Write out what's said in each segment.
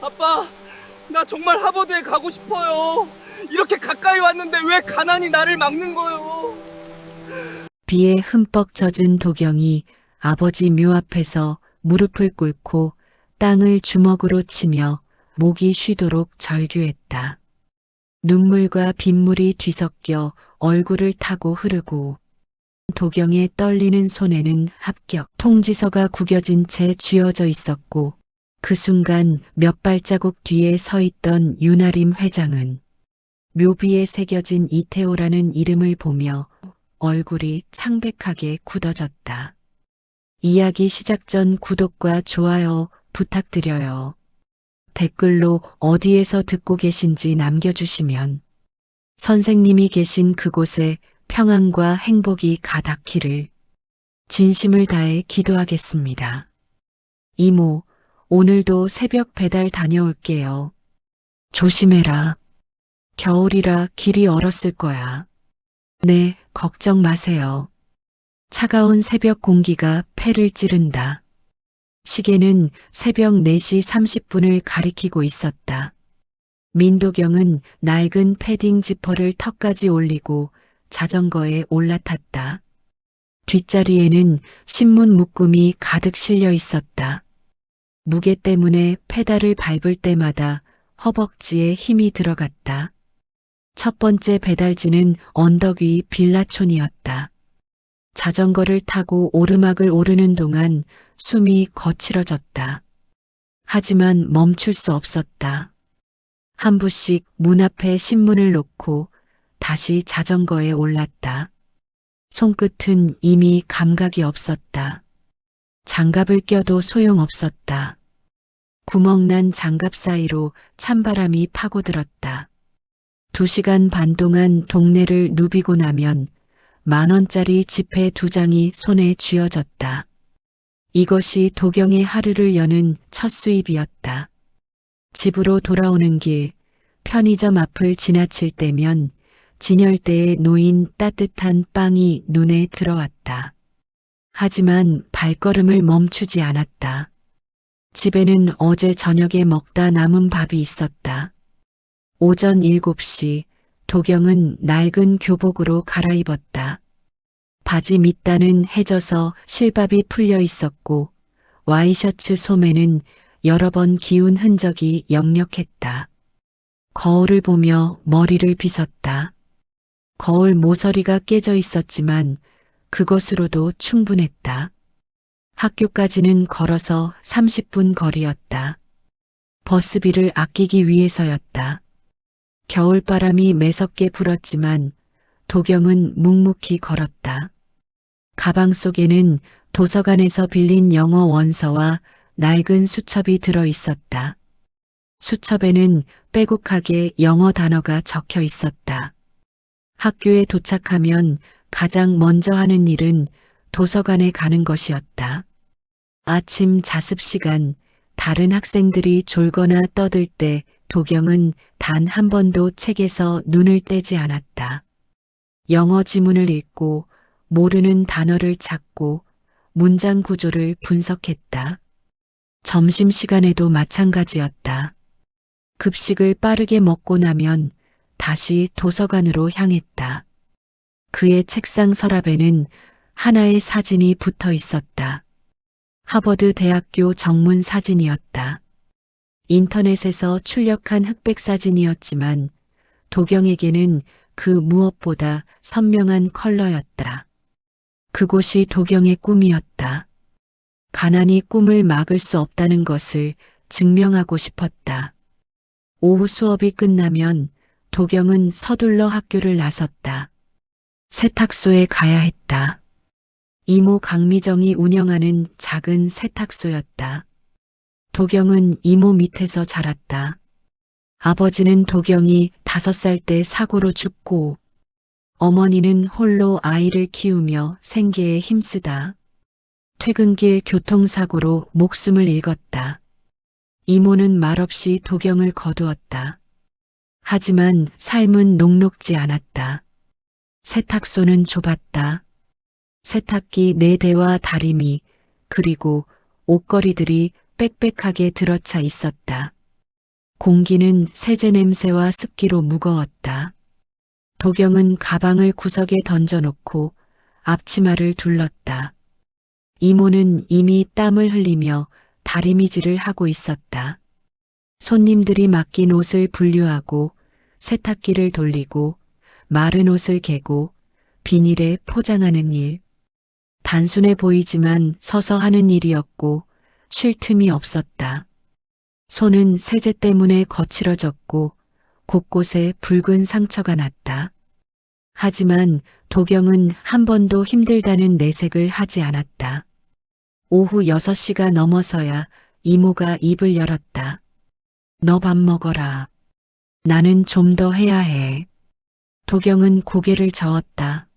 아빠, 나 정말 하버드에 가고 싶어요. 이렇게 가까이 왔는데 왜 가난이 나를 막는 거요? 비에 흠뻑 젖은 도경이 아버지 묘 앞에서 무릎을 꿇고 땅을 주먹으로 치며 목이 쉬도록 절규했다. 눈물과 빗물이 뒤섞여 얼굴을 타고 흐르고 도경의 떨리는 손에는 합격 통지서가 구겨진 채 쥐어져 있었고 그 순간 몇 발자국 뒤에 서 있던 윤아림 회장은 묘비에 새겨진 이태호라는 이름을 보며 얼굴이 창백하게 굳어졌다. 이야기 시작 전 구독과 좋아요 부탁드려요. 댓글로 어디에서 듣고 계신지 남겨주시면 선생님이 계신 그곳에 평안과 행복이 가득히를 진심을 다해 기도하겠습니다. 이모, 오늘도 새벽 배달 다녀올게요. 조심해라. 겨울이라 길이 얼었을 거야. 네, 걱정 마세요. 차가운 새벽 공기가 폐를 찌른다. 시계는 새벽 4시 30분을 가리키고 있었다. 민도경은 낡은 패딩 지퍼를 턱까지 올리고 자전거에 올라탔다. 뒷자리에는 신문 묶음이 가득 실려 있었다. 무게 때문에 페달을 밟을 때마다 허벅지에 힘이 들어갔다. 첫 번째 배달지는 언덕 위 빌라촌이었다. 자전거를 타고 오르막을 오르는 동안 숨이 거칠어졌다. 하지만 멈출 수 없었다. 한 부씩 문 앞에 신문을 놓고 다시 자전거에 올랐다. 손끝은 이미 감각이 없었다. 장갑을 껴도 소용없었다. 구멍난 장갑 사이로 찬바람이 파고들었다. 2시간 반 동안 동네를 누비고 나면 10,000원짜리 지폐 2장이 손에 쥐어졌다. 이것이 도경의 하루를 여는 첫 수입이었다. 집으로 돌아오는 길, 편의점 앞을 지나칠 때면 진열대에 놓인 따뜻한 빵이 눈에 들어왔다. 하지만 발걸음을 멈추지 않았다. 집에는 어제 저녁에 먹다 남은 밥이 있었다. 오전 7시 도경은 낡은 교복으로 갈아입었다. 바지 밑단은 해져서 실밥이 풀려 있었고 와이셔츠 소매는 여러 번 기운 흔적이 역력했다. 거울을 보며 머리를 빗었다. 거울 모서리가 깨져 있었지만 그것으로도 충분했다. 학교까지는 걸어서 30분 거리였다. 버스비를 아끼기 위해서였다. 겨울바람이 매섭게 불었지만 도경은 묵묵히 걸었다. 가방 속에는 도서관에서 빌린 영어 원서와 낡은 수첩이 들어 있었다. 수첩에는 빼곡하게 영어 단어가 적혀 있었다. 학교에 도착하면 가장 먼저 하는 일은 도서관에 가는 것이었다. 아침 자습 시간, 다른 학생들이 졸거나 떠들 때 도경은 단 한 번도 책에서 눈을 떼지 않았다. 영어 지문을 읽고 모르는 단어를 찾고 문장 구조를 분석했다. 점심시간에도 마찬가지였다. 급식을 빠르게 먹고 나면 다시 도서관으로 향했다. 그의 책상 서랍에는 하나의 사진이 붙어 있었다. 하버드 대학교 정문 사진이었다. 인터넷에서 출력한 흑백 사진이었지만 도경에게는 그 무엇보다 선명한 컬러였다. 그곳이 도경의 꿈이었다. 가난이 꿈을 막을 수 없다는 것을 증명하고 싶었다. 오후 수업이 끝나면 도경은 서둘러 학교를 나섰다. 세탁소에 가야 했다. 이모 강미정이 운영하는 작은 세탁소였다. 도경은 이모 밑에서 자랐다. 아버지는 도경이 5살 때 사고로 죽고 어머니는 홀로 아이를 키우며 생계에 힘쓰다 퇴근길 교통사고로 목숨을 잃었다. 이모는 말없이 도경을 거두었다. 하지만 삶은 녹록지 않았다. 세탁소는 좁았다. 세탁기 4대와 다리미 그리고 옷걸이들이 빽빽하게 들어차 있었다. 공기는 세제 냄새와 습기로 무거웠다. 도경은 가방을 구석에 던져놓고 앞치마를 둘렀다. 이모는 이미 땀을 흘리며 다리미질을 하고 있었다. 손님들이 맡긴 옷을 분류하고 세탁기를 돌리고 마른 옷을 개고 비닐에 포장하는 일. 단순해 보이지만 서서 하는 일이었고 쉴 틈이 없었다. 손은 세제 때문에 거칠어졌고 곳곳에 붉은 상처가 났다. 하지만 도경은 한 번도 힘들다는 내색을 하지 않았다. 오후 6시가 넘어서야 이모가 입을 열었다. 너 밥 먹어라. 나는 좀 더 해야 해. 도경은 고개를 저었다.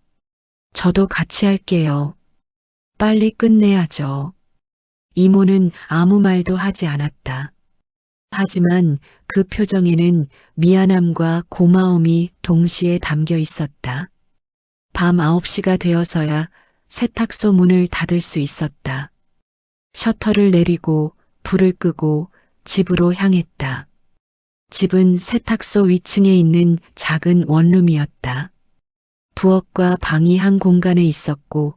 저도 같이 할게요. 빨리 끝내야죠. 이모는 아무 말도 하지 않았다. 하지만 그 표정에는 미안함과 고마움이 동시에 담겨 있었다. 밤 9시가 되어서야 세탁소 문을 닫을 수 있었다. 셔터를 내리고 불을 끄고 집으로 향했다. 집은 세탁소 위층에 있는 작은 원룸이었다. 부엌과 방이 한 공간에 있었고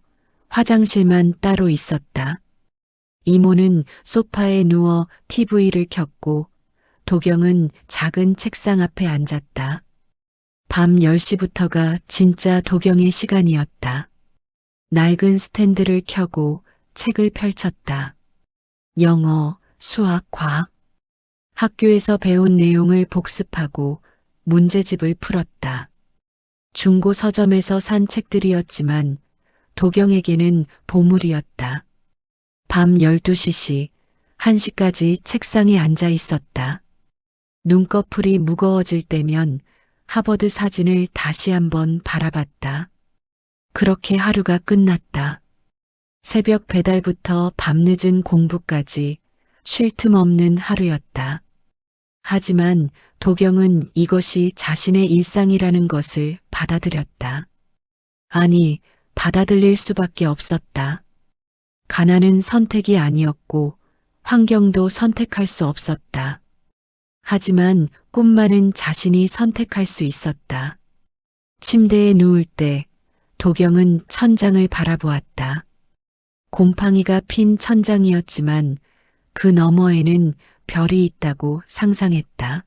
화장실만 따로 있었다. 이모는 소파에 누워 TV를 켰고 도경은 작은 책상 앞에 앉았다. 밤 10시부터가 진짜 도경의 시간이었다. 낡은 스탠드를 켜고 책을 펼쳤다. 영어, 수학, 과학. 학교에서 배운 내용을 복습하고 문제집을 풀었다. 중고 서점에서 산 책들이었지만 도경에게는 보물이었다. 밤 12시, 1시까지 책상에 앉아 있었다. 눈꺼풀이 무거워질 때면 하버드 사진을 다시 한번 바라봤다. 그렇게 하루가 끝났다. 새벽 배달부터 밤늦은 공부까지 쉴 틈 없는 하루였다. 하지만 도경은 이것이 자신의 일상이라는 것을 받아들였다. 아니, 받아들일 수밖에 없었다. 가난은 선택이 아니었고 환경도 선택할 수 없었다. 하지만 꿈만은 자신이 선택할 수 있었다. 침대에 누울 때 도경은 천장을 바라보았다. 곰팡이가 핀 천장이었지만 그 너머에는 별이 있다고 상상했다.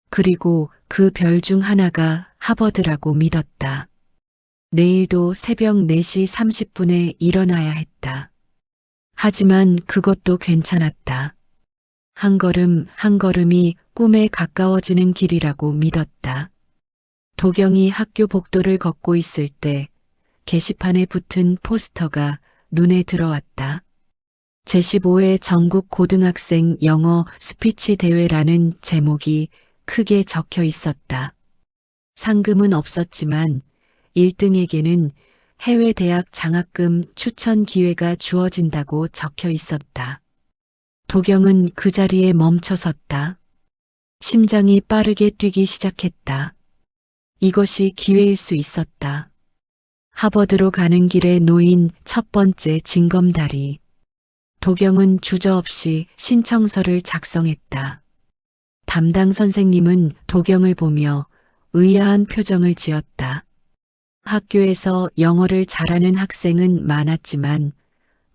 그리고 그 별 중 하나가 하버드라고 믿었다. 내일도 새벽 4시 30분에 일어나야 했다. 하지만 그것도 괜찮았다. 한 걸음 한 걸음이 꿈에 가까워지는 길이라고 믿었다. 도경이 학교 복도를 걷고 있을 때 게시판에 붙은 포스터가 눈에 들어왔다. 제15회 전국 고등학생 영어 스피치 대회라는 제목이 크게 적혀 있었다. 상금은 없었지만 1등에게는 해외 대학 장학금 추천 기회가 주어진다고 적혀 있었다. 도경은 그 자리에 멈춰섰다. 심장이 빠르게 뛰기 시작했다. 이것이 기회일 수 있었다. 하버드로 가는 길에 놓인 첫 번째 징검다리. 도경은 주저없이 신청서를 작성했다. 담당 선생님은 도경을 보며 의아한 표정을 지었다. 학교에서 영어를 잘하는 학생은 많았지만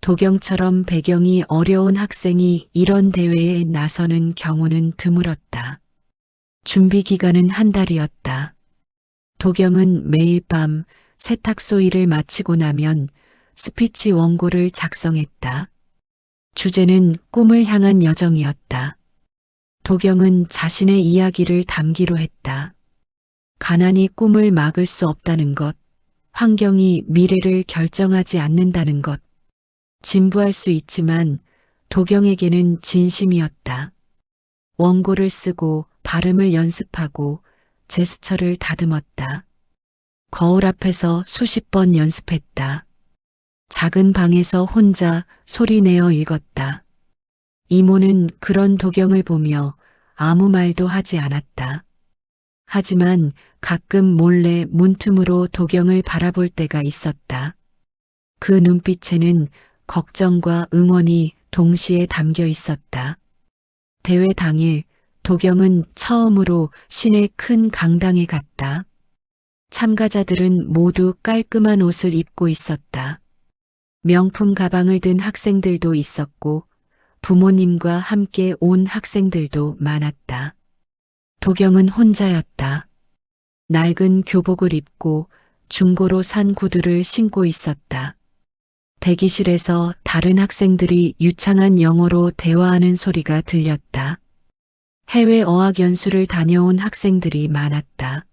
도경처럼 배경이 어려운 학생이 이런 대회에 나서는 경우는 드물었다. 준비 기간은 한 달이었다. 도경은 매일 밤 세탁소 일을 마치고 나면 스피치 원고를 작성했다. 주제는 꿈을 향한 여정이었다. 도경은 자신의 이야기를 담기로 했다. 가난이 꿈을 막을 수 없다는 것, 환경이 미래를 결정하지 않는다는 것. 진부할 수 있지만 도경에게는 진심이었다. 원고를 쓰고 발음을 연습하고 제스처를 다듬었다. 거울 앞에서 수십 번 연습했다. 작은 방에서 혼자 소리내어 읽었다. 이모는 그런 도경을 보며 아무 말도 하지 않았다. 하지만 가끔 몰래 문틈으로 도경을 바라볼 때가 있었다. 그 눈빛에는 걱정과 응원이 동시에 담겨 있었다. 대회 당일 도경은 처음으로 시내 큰 강당에 갔다. 참가자들은 모두 깔끔한 옷을 입고 있었다. 명품 가방을 든 학생들도 있었고 부모님과 함께 온 학생들도 많았다. 도경은 혼자였다. 낡은 교복을 입고 중고로 산 구두를 신고 있었다. 대기실에서 다른 학생들이 유창한 영어로 대화하는 소리가 들렸다. 해외 어학 연수를 다녀온 학생들이 많았다.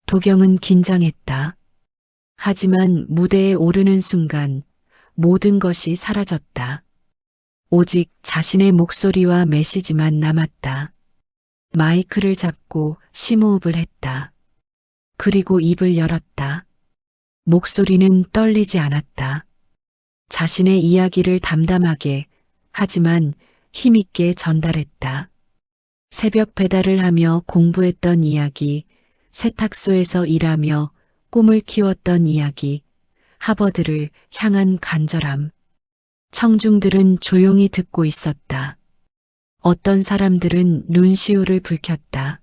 도경은 긴장했다. 하지만 무대에 오르는 순간 모든 것이 사라졌다. 오직 자신의 목소리와 메시지만 남았다. 마이크를 잡고 심호흡을 했다. 그리고 입을 열었다. 목소리는 떨리지 않았다. 자신의 이야기를 담담하게 하지만 힘있게 전달했다. 새벽 배달을 하며 공부했던 이야기, 세탁소에서 일하며 꿈을 키웠던 이야기, 하버드를 향한 간절함. 청중들은 조용히 듣고 있었다. 어떤 사람들은 눈시울을 붉혔다.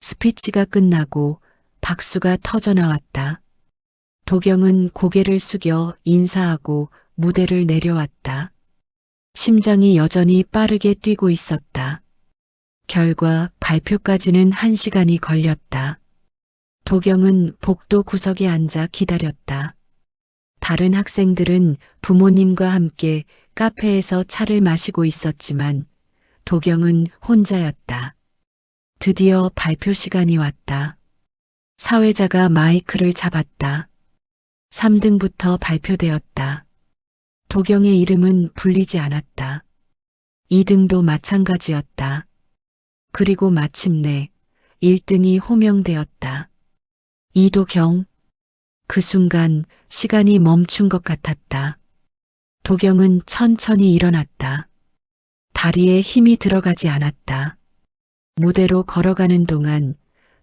스피치가 끝나고 박수가 터져나왔다. 도경은 고개를 숙여 인사하고 무대를 내려왔다. 심장이 여전히 빠르게 뛰고 있었다. 결과 발표까지는 1시간이 걸렸다. 도경은 복도 구석에 앉아 기다렸다. 다른 학생들은 부모님과 함께 카페에서 차를 마시고 있었지만 도경은 혼자였다. 드디어 발표 시간이 왔다. 사회자가 마이크를 잡았다. 3등부터 발표되었다. 도경의 이름은 불리지 않았다. 2등도 마찬가지였다. 그리고 마침내 1등이 호명되었다. 이도경. 그 순간 시간이 멈춘 것 같았다. 도경은 천천히 일어났다. 다리에 힘이 들어가지 않았다. 무대로 걸어가는 동안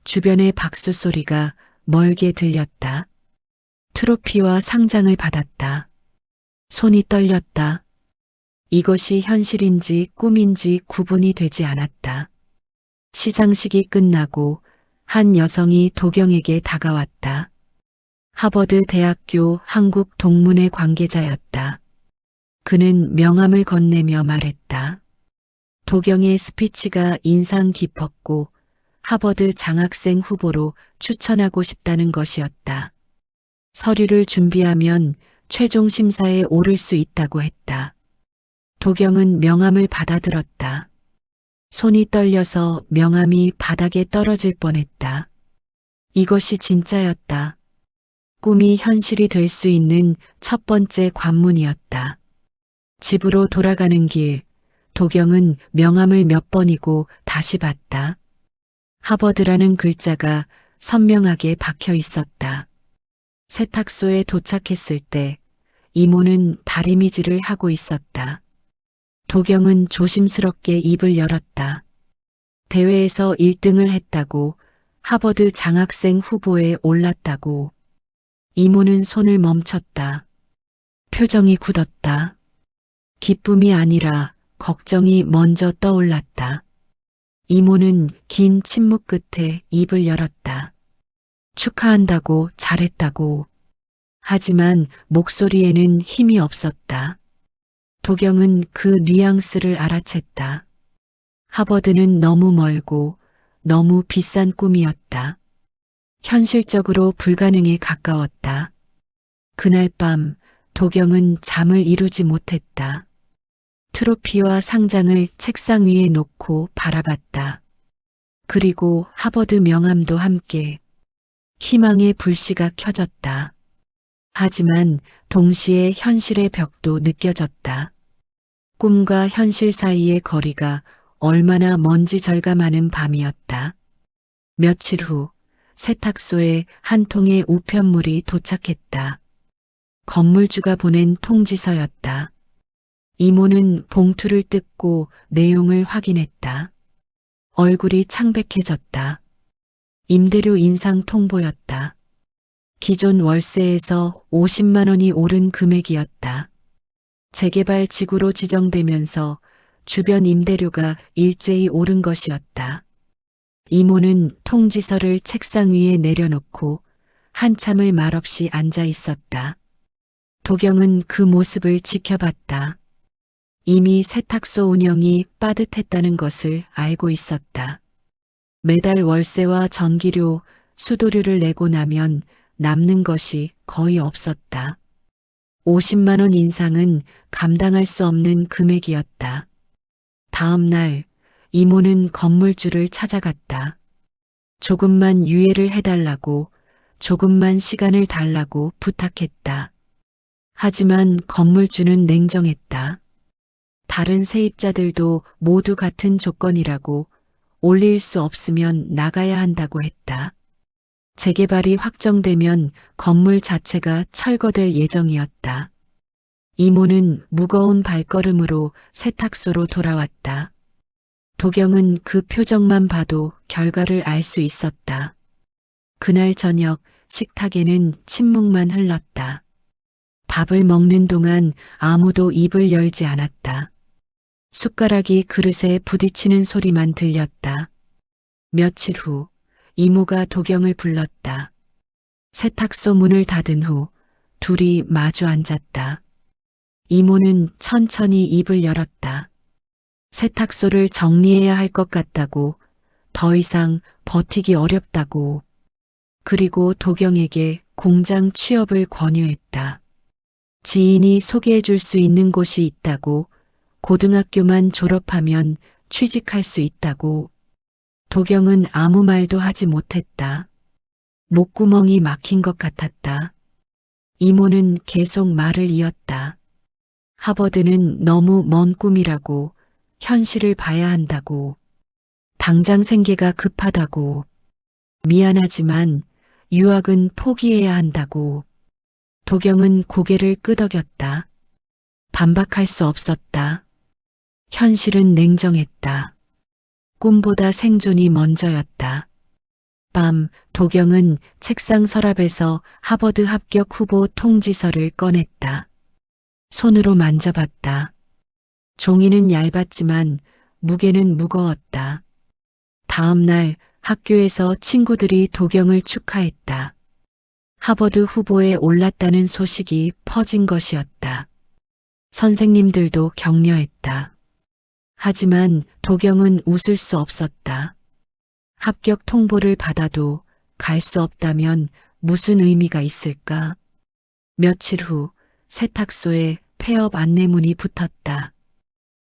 주변의 박수 소리가 멀게 들렸다. 트로피와 상장을 받았다. 손이 떨렸다. 이것이 현실인지 꿈인지 구분이 되지 않았다. 시상식이 끝나고 한 여성이 도경에게 다가왔다. 하버드 대학교 한국 동문회 관계자였다. 그는 명함을 건네며 말했다. 도경의 스피치가 인상 깊었고 하버드 장학생 후보로 추천하고 싶다는 것이었다. 서류를 준비하면 최종 심사에 오를 수 있다고 했다. 도경은 명함을 받아들었다. 손이 떨려서 명함이 바닥에 떨어질 뻔했다. 이것이 진짜였다. 꿈이 현실이 될 수 있는 첫 번째 관문이었다. 집으로 돌아가는 길, 도경은 명함을 몇 번이고 다시 봤다. 하버드라는 글자가 선명하게 박혀 있었다. 세탁소에 도착했을 때 이모는 다리미질을 하고 있었다. 도경은 조심스럽게 입을 열었다. 대회에서 1등을 했다고, 하버드 장학생 후보에 올랐다고. 이모는 손을 멈췄다. 표정이 굳었다. 기쁨이 아니라 걱정이 먼저 떠올랐다. 이모는 긴 침묵 끝에 입을 열었다. 축하한다고, 잘했다고. 하지만 목소리에는 힘이 없었다. 도경은 그 뉘앙스를 알아챘다. 하버드는 너무 멀고 너무 비싼 꿈이었다. 현실적으로 불가능에 가까웠다. 그날 밤 도경은 잠을 이루지 못했다. 트로피와 상장을 책상 위에 놓고 바라봤다. 그리고 하버드 명함도 함께. 희망의 불씨가 켜졌다. 하지만 동시에 현실의 벽도 느껴졌다. 꿈과 현실 사이의 거리가 얼마나 먼지 절감하는 밤이었다. 며칠 후 세탁소에 한 통의 우편물이 도착했다. 건물주가 보낸 통지서였다. 이모는 봉투를 뜯고 내용을 확인했다. 얼굴이 창백해졌다. 임대료 인상 통보였다. 기존 월세에서 50만 원이 오른 금액이었다. 재개발 지구로 지정되면서 주변 임대료가 일제히 오른 것이었다. 이모는 통지서를 책상 위에 내려놓고 한참을 말없이 앉아 있었다. 도경은 그 모습을 지켜봤다. 이미 세탁소 운영이 빠듯했다는 것을 알고 있었다. 매달 월세와 전기료, 수도료를 내고 나면 남는 것이 거의 없었다. 50만 원 인상은 감당할 수 없는 금액이었다. 다음 날 이모는 건물주를 찾아갔다. 조금만 유예를 해달라고, 조금만 시간을 달라고 부탁했다. 하지만 건물주는 냉정했다. 다른 세입자들도 모두 같은 조건이라고, 올릴 수 없으면 나가야 한다고 했다. 재개발이 확정되면 건물 자체가 철거될 예정이었다. 이모는 무거운 발걸음으로 세탁소로 돌아왔다. 도경은 그 표정만 봐도 결과를 알 수 있었다. 그날 저녁 식탁에는 침묵만 흘렀다. 밥을 먹는 동안 아무도 입을 열지 않았다. 숟가락이 그릇에 부딪히는 소리만 들렸다. 며칠 후 이모가 도경을 불렀다. 세탁소 문을 닫은 후 둘이 마주 앉았다. 이모는 천천히 입을 열었다. 세탁소를 정리해야 할 것 같다고, 더 이상 버티기 어렵다고, 그리고 도경에게 공장 취업을 권유했다. 지인이 소개해 줄 수 있는 곳이 있다고, 고등학교만 졸업하면 취직할 수 있다고. 도경은 아무 말도 하지 못했다. 목구멍이 막힌 것 같았다. 이모는 계속 말을 이었다. 하버드는 너무 먼 꿈이라고, 현실을 봐야 한다고, 당장 생계가 급하다고, 미안하지만 유학은 포기해야 한다고. 도경은 고개를 끄덕였다. 반박할 수 없었다. 현실은 냉정했다. 꿈보다 생존이 먼저였다. 밤 도경은 책상 서랍에서 하버드 합격 후보 통지서를 꺼냈다. 손으로 만져봤다. 종이는 얇았지만 무게는 무거웠다. 다음 날 학교에서 친구들이 도경을 축하했다. 하버드 후보에 올랐다는 소식이 퍼진 것이었다. 선생님들도 격려했다. 하지만 도경은 웃을 수 없었다. 합격 통보를 받아도 갈 수 없다면 무슨 의미가 있을까? 며칠 후 세탁소에 폐업 안내문이 붙었다.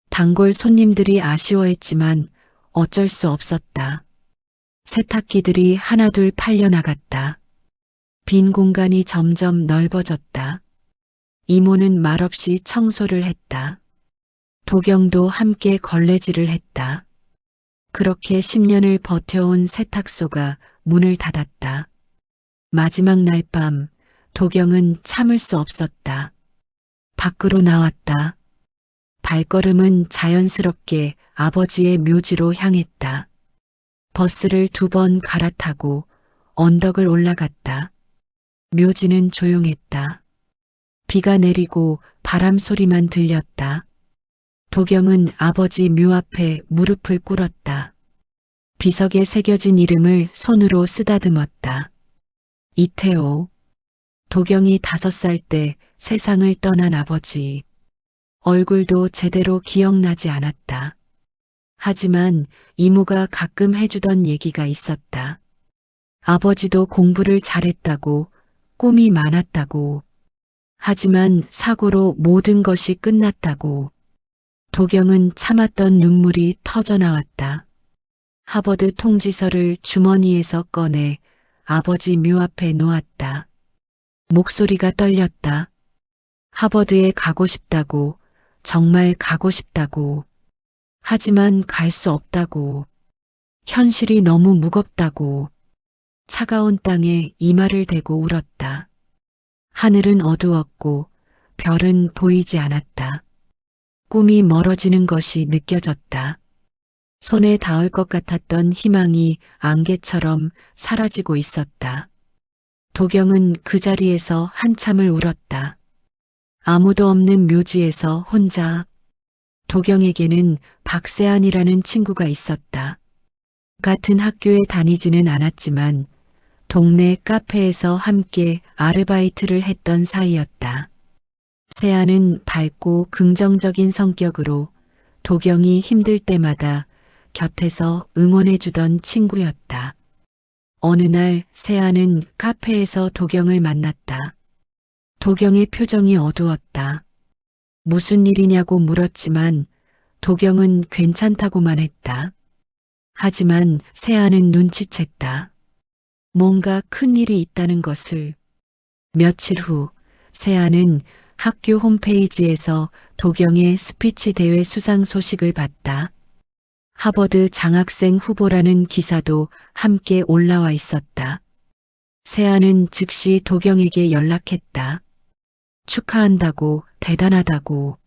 단골 손님들이 아쉬워했지만 어쩔 수 없었다. 세탁기들이 하나둘 팔려나갔다. 빈 공간이 점점 넓어졌다. 이모는 말없이 청소를 했다. 도경도 함께 걸레질을 했다. 그렇게 10년을 버텨온 세탁소가 문을 닫았다. 마지막 날 밤 도경은 참을 수 없었다. 밖으로 나왔다. 발걸음은 자연스럽게 아버지의 묘지로 향했다. 버스를 2번 갈아타고 언덕을 올라갔다. 묘지는 조용했다. 비가 내리고 바람 소리만 들렸다. 도경은 아버지 묘 앞에 무릎을 꿇었다. 비석에 새겨진 이름을 손으로 쓰다듬었다. 이태호. 도경이 5살 때 세상을 떠난 아버지. 얼굴도 제대로 기억나지 않았다. 하지만 이모가 가끔 해주던 얘기가 있었다. 아버지도 공부를 잘했다고, 꿈이 많았다고. 하지만 사고로 모든 것이 끝났다고. 도경은 참았던 눈물이 터져나왔다. 하버드 통지서를 주머니에서 꺼내 아버지 묘 앞에 놓았다. 목소리가 떨렸다. 하버드에 가고 싶다고, 정말 가고 싶다고. 하지만 갈 수 없다고. 현실이 너무 무겁다고. 차가운 땅에 이마를 대고 울었다. 하늘은 어두웠고 별은 보이지 않았다. 꿈이 멀어지는 것이 느껴졌다. 손에 닿을 것 같았던 희망이 안개처럼 사라지고 있었다. 도경은 그 자리에서 한참을 울었다. 아무도 없는 묘지에서 혼자. 도경에게는 박세안이라는 친구가 있었다. 같은 학교에 다니지는 않았지만 동네 카페에서 함께 아르바이트를 했던 사이였다. 세안은 밝고 긍정적인 성격으로 도경이 힘들 때마다 곁에서 응원해주던 친구였다. 어느 날 세안은 카페에서 도경을 만났다. 도경의 표정이 어두웠다. 무슨 일이냐고 물었지만 도경은 괜찮다고만 했다. 하지만 세안은 눈치챘다. 뭔가 큰 일이 있다는 것을. 며칠 후 세안은 학교 홈페이지에서 도경의 스피치 대회 수상 소식을 봤다. 하버드 장학생 후보라는 기사도 함께 올라와 있었다. 세안은 즉시 도경에게 연락했다. 축하한다고, 대단하다고.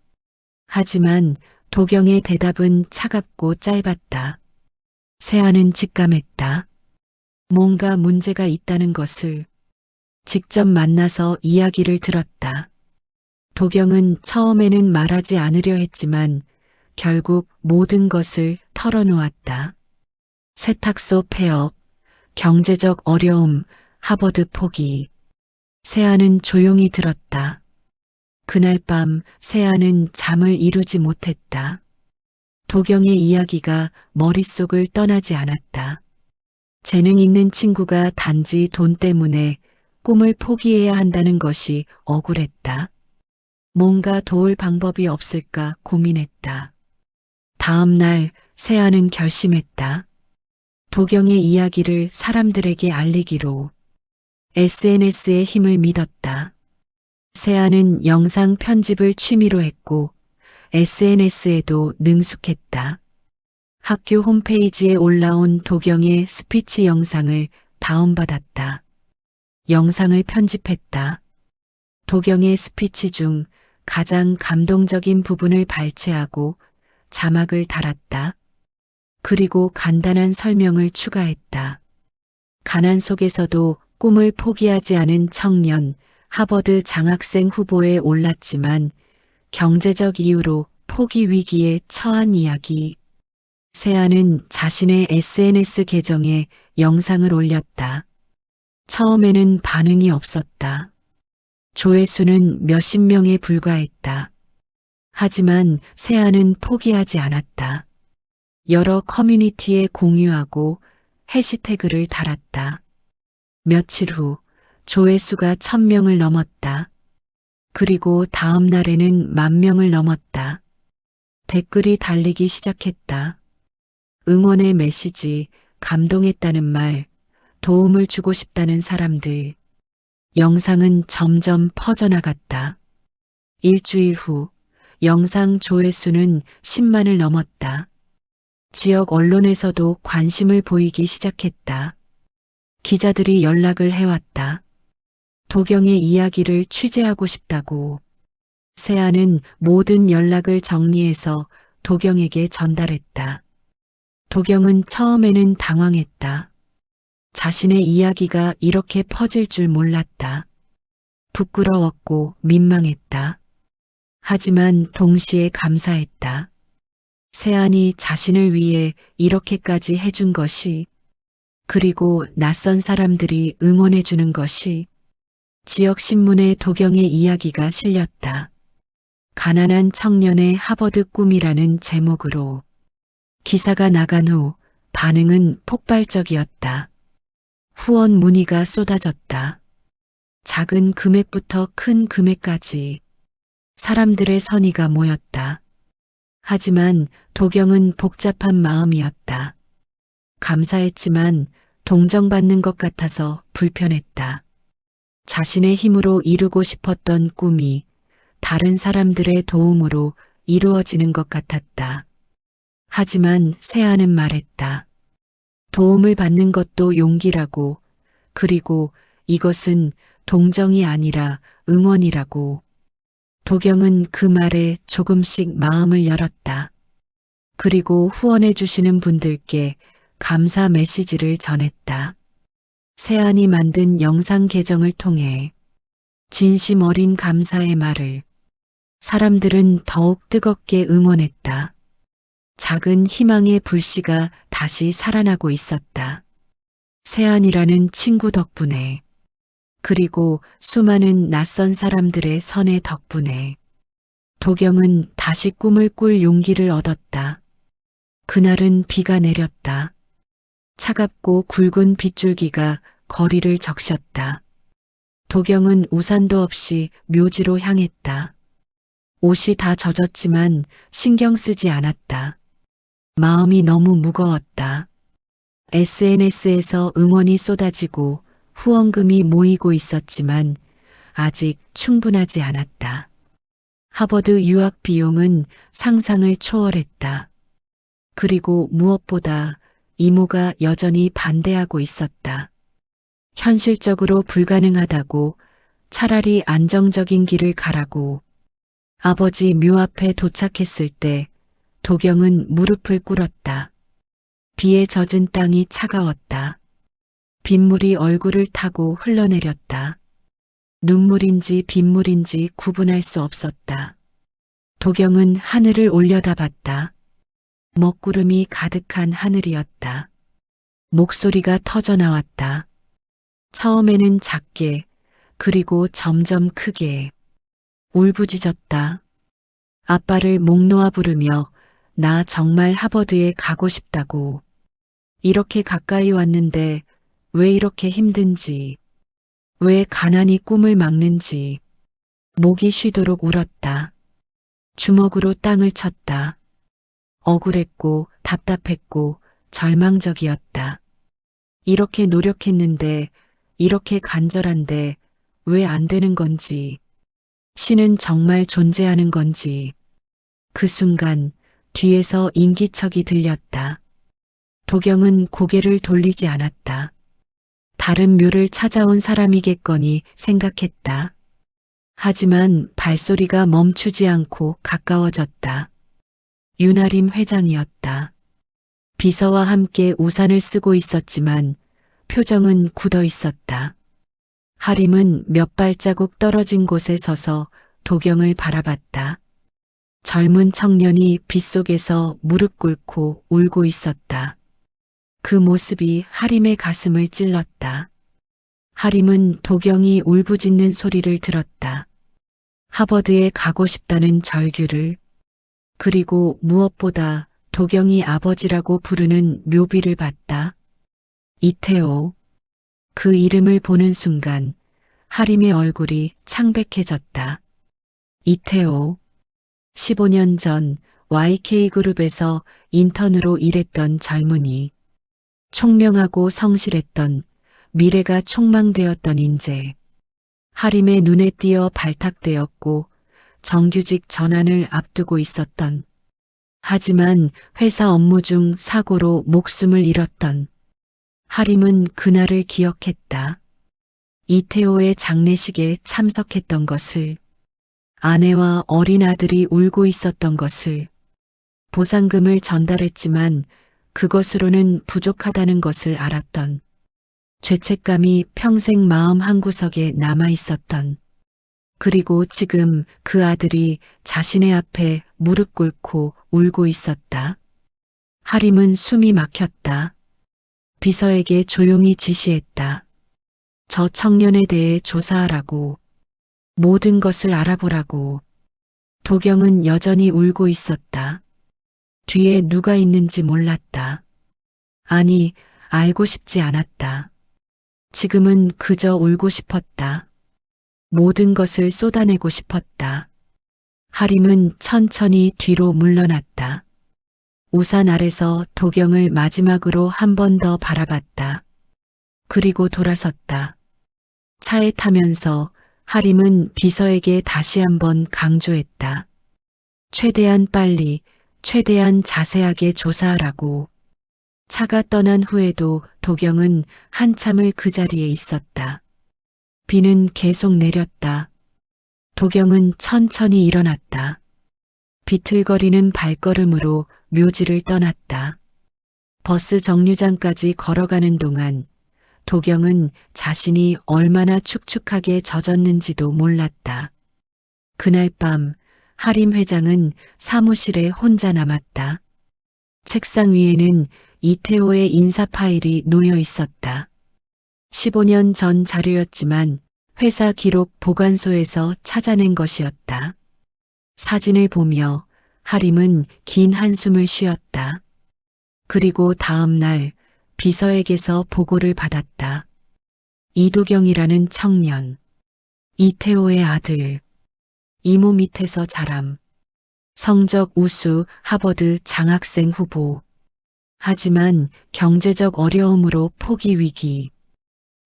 하지만 도경의 대답은 차갑고 짧았다. 세안은 직감했다. 뭔가 문제가 있다는 것을. 직접 만나서 이야기를 들었다. 도경은 처음에는 말하지 않으려 했지만 결국 모든 것을 털어놓았다. 세탁소 폐업, 경제적 어려움, 하버드 포기. 세안은 조용히 들었다. 그날 밤 세안은 잠을 이루지 못했다. 도경의 이야기가 머릿속을 떠나지 않았다. 재능 있는 친구가 단지 돈 때문에 꿈을 포기해야 한다는 것이 억울했다. 뭔가 도울 방법이 없을까 고민했다. 다음 날 세안은 결심했다. 도경의 이야기를 사람들에게 알리기로. SNS의 힘을 믿었다. 세안은 영상 편집을 취미로 했고 SNS에도 능숙했다. 학교 홈페이지에 올라온 도경의 스피치 영상을 다운받았다. 영상을 편집했다. 도경의 스피치 중 가장 감동적인 부분을 발췌하고 자막을 달았다. 그리고 간단한 설명을 추가했다. 가난 속에서도 꿈을 포기하지 않은 청년, 하버드 장학생 후보에 올랐지만 경제적 이유로 포기 위기에 처한 이야기. 세안은 자신의 SNS 계정에 영상을 올렸다. 처음에는 반응이 없었다. 조회수는 몇십 명에 불과했다. 하지만 세안은 포기하지 않았다. 여러 커뮤니티에 공유하고 해시태그를 달았다. 며칠 후 조회수가 1000명을 넘었다. 그리고 다음 날에는 10,000명을 넘었다. 댓글이 달리기 시작했다. 응원의 메시지, 감동했다는 말, 도움을 주고 싶다는 사람들. 영상은 점점 퍼져나갔다. 일주일 후 영상 조회수는 10만을 넘었다. 지역 언론에서도 관심을 보이기 시작했다. 기자들이 연락을 해왔다. 도경의 이야기를 취재하고 싶다고. 세안은 모든 연락을 정리해서 도경에게 전달했다. 도경은 처음에는 당황했다. 자신의 이야기가 이렇게 퍼질 줄 몰랐다. 부끄러웠고 민망했다. 하지만 동시에 감사했다. 세안이 자신을 위해 이렇게까지 해준 것이, 그리고 낯선 사람들이 응원해주는 것이. 지역 신문에 도경의 이야기가 실렸다. 가난한 청년의 하버드 꿈이라는 제목으로. 기사가 나간 후 반응은 폭발적이었다. 후원 문의가 쏟아졌다. 작은 금액부터 큰 금액까지 사람들의 선의가 모였다. 하지만 도경은 복잡한 마음이었다. 감사했지만 동정받는 것 같아서 불편했다. 자신의 힘으로 이루고 싶었던 꿈이 다른 사람들의 도움으로 이루어지는 것 같았다. 하지만 세안은 말했다. 도움을 받는 것도 용기라고, 그리고 이것은 동정이 아니라 응원이라고. 도경은 그 말에 조금씩 마음을 열었다. 그리고 후원해 주시는 분들께 감사 메시지를 전했다. 세안이 만든 영상 계정을 통해 진심 어린 감사의 말을. 사람들은 더욱 뜨겁게 응원했다. 작은 희망의 불씨가 다시 살아나고 있었다. 세안이라는 친구 덕분에, 그리고 수많은 낯선 사람들의 선의 덕분에 도경은 다시 꿈을 꿀 용기를 얻었다. 그날은 비가 내렸다. 차갑고 굵은 빗줄기가 거리를 적셨다. 도경은 우산도 없이 묘지로 향했다. 옷이 다 젖었지만 신경 쓰지 않았다. 마음이 너무 무거웠다. SNS에서 응원이 쏟아지고 후원금이 모이고 있었지만 아직 충분하지 않았다. 하버드 유학 비용은 상상을 초월했다. 그리고 무엇보다 이모가 여전히 반대하고 있었다. 현실적으로 불가능하다고, 차라리 안정적인 길을 가라고. 아버지 묘 앞에 도착했을 때 도경은 무릎을 꿇었다. 비에 젖은 땅이 차가웠다. 빗물이 얼굴을 타고 흘러내렸다. 눈물인지 빗물인지 구분할 수 없었다. 도경은 하늘을 올려다봤다. 먹구름이 가득한 하늘이었다. 목소리가 터져나왔다. 처음에는 작게, 그리고 점점 크게. 울부짖었다. 아빠를 목 놓아 부르며 나 정말 하버드에 가고 싶다고. 이렇게 가까이 왔는데 왜 이렇게 힘든지, 왜 가난이 꿈을 막는지. 목이 쉬도록 울었다. 주먹으로 땅을 쳤다. 억울했고 답답했고 절망적이었다. 이렇게 노력했는데, 이렇게 간절한데 왜 안 되는 건지. 신은 정말 존재하는 건지. 그 순간 뒤에서 인기척이 들렸다. 도경은 고개를 돌리지 않았다. 다른 묘를 찾아온 사람이겠거니 생각했다. 하지만 발소리가 멈추지 않고 가까워졌다. 윤아림 회장이었다. 비서와 함께 우산을 쓰고 있었지만 표정은 굳어 있었다. 하림은 몇 발자국 떨어진 곳에 서서 도경을 바라봤다. 젊은 청년이 빗속에서 무릎 꿇고 울고 있었다. 그 모습이 하림의 가슴을 찔렀다. 하림은 도경이 울부짖는 소리를 들었다. 하버드에 가고 싶다는 절규를, 그리고 무엇보다 도경이 아버지라고 부르는 묘비를 봤다. 이태호. 그 이름을 보는 순간 하림의 얼굴이 창백해졌다. 이태호. 15년 전 YK그룹에서 인턴으로 일했던 젊은이. 총명하고 성실했던, 미래가 촉망되었던 인재. 하림의 눈에 띄어 발탁되었고 정규직 전환을 앞두고 있었던, 하지만 회사 업무 중 사고로 목숨을 잃었던. 하림은 그날을 기억했다. 이태호의 장례식에 참석했던 것을, 아내와 어린 아들이 울고 있었던 것을, 보상금을 전달했지만 그것으로는 부족하다는 것을 알았던, 죄책감이 평생 마음 한구석에 남아 있었던, 그리고 지금 그 아들이 자신의 앞에 무릎 꿇고 울고 있었다. 하림은 숨이 막혔다. 비서에게 조용히 지시했다. 저 청년에 대해 조사하라고. 모든 것을 알아보라고. 도경은 여전히 울고 있었다. 뒤에 누가 있는지 몰랐다. 아니, 알고 싶지 않았다. 지금은 그저 울고 싶었다. 모든 것을 쏟아내고 싶었다. 하림은 천천히 뒤로 물러났다. 우산 아래서 도경을 마지막으로 한 번 더 바라봤다. 그리고 돌아섰다. 차에 타면서 하림은 비서에게 다시 한번 강조했다. 최대한 빨리, 최대한 자세하게 조사하라고. 차가 떠난 후에도 도경은 한참을 그 자리에 있었다. 비는 계속 내렸다. 도경은 천천히 일어났다. 비틀거리는 발걸음으로 묘지를 떠났다. 버스 정류장까지 걸어가는 동안 도경은 자신이 얼마나 축축하게 젖었는지도 몰랐다. 그날 밤 하림 회장은 사무실에 혼자 남았다. 책상 위에는 이태호의 인사 파일이 놓여 있었다. 15년 전 자료였지만 회사 기록 보관소에서 찾아낸 것이었다. 사진을 보며 하림은 긴 한숨을 쉬었다. 그리고 다음 날 비서에게서 보고를 받았다. 이도경이라는 청년, 이태호의 아들, 이모 밑에서 자람, 성적 우수 하버드 장학생 후보. 하지만 경제적 어려움으로 포기 위기.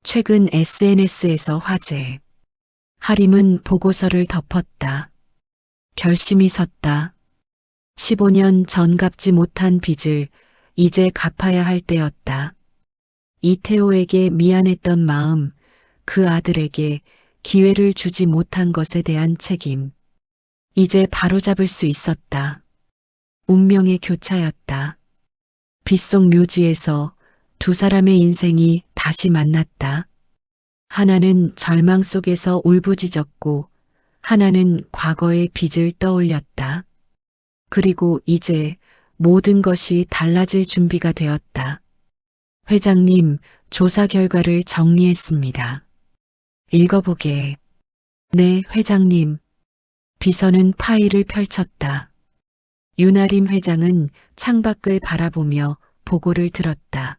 최근 SNS에서 화제. 하림은 보고서를 덮었다. 결심이 섰다. 15년 전 갚지 못한 빚을 이제 갚아야 할 때였다. 이태호에게 미안했던 마음, 그 아들에게 기회를 주지 못한 것에 대한 책임. 이제 바로잡을 수 있었다. 운명의 교차였다. 빗속 묘지에서 두 사람의 인생이 다시 만났다. 하나는 절망 속에서 울부짖었고 하나는 과거의 빚을 떠올렸다. 그리고 이제 모든 것이 달라질 준비가 되었다. 회장님, 조사 결과를 정리했습니다. 읽어보게. 네, 회장님. 비서는 파일을 펼쳤다. 윤아림 회장은 창밖을 바라보며 보고를 들었다.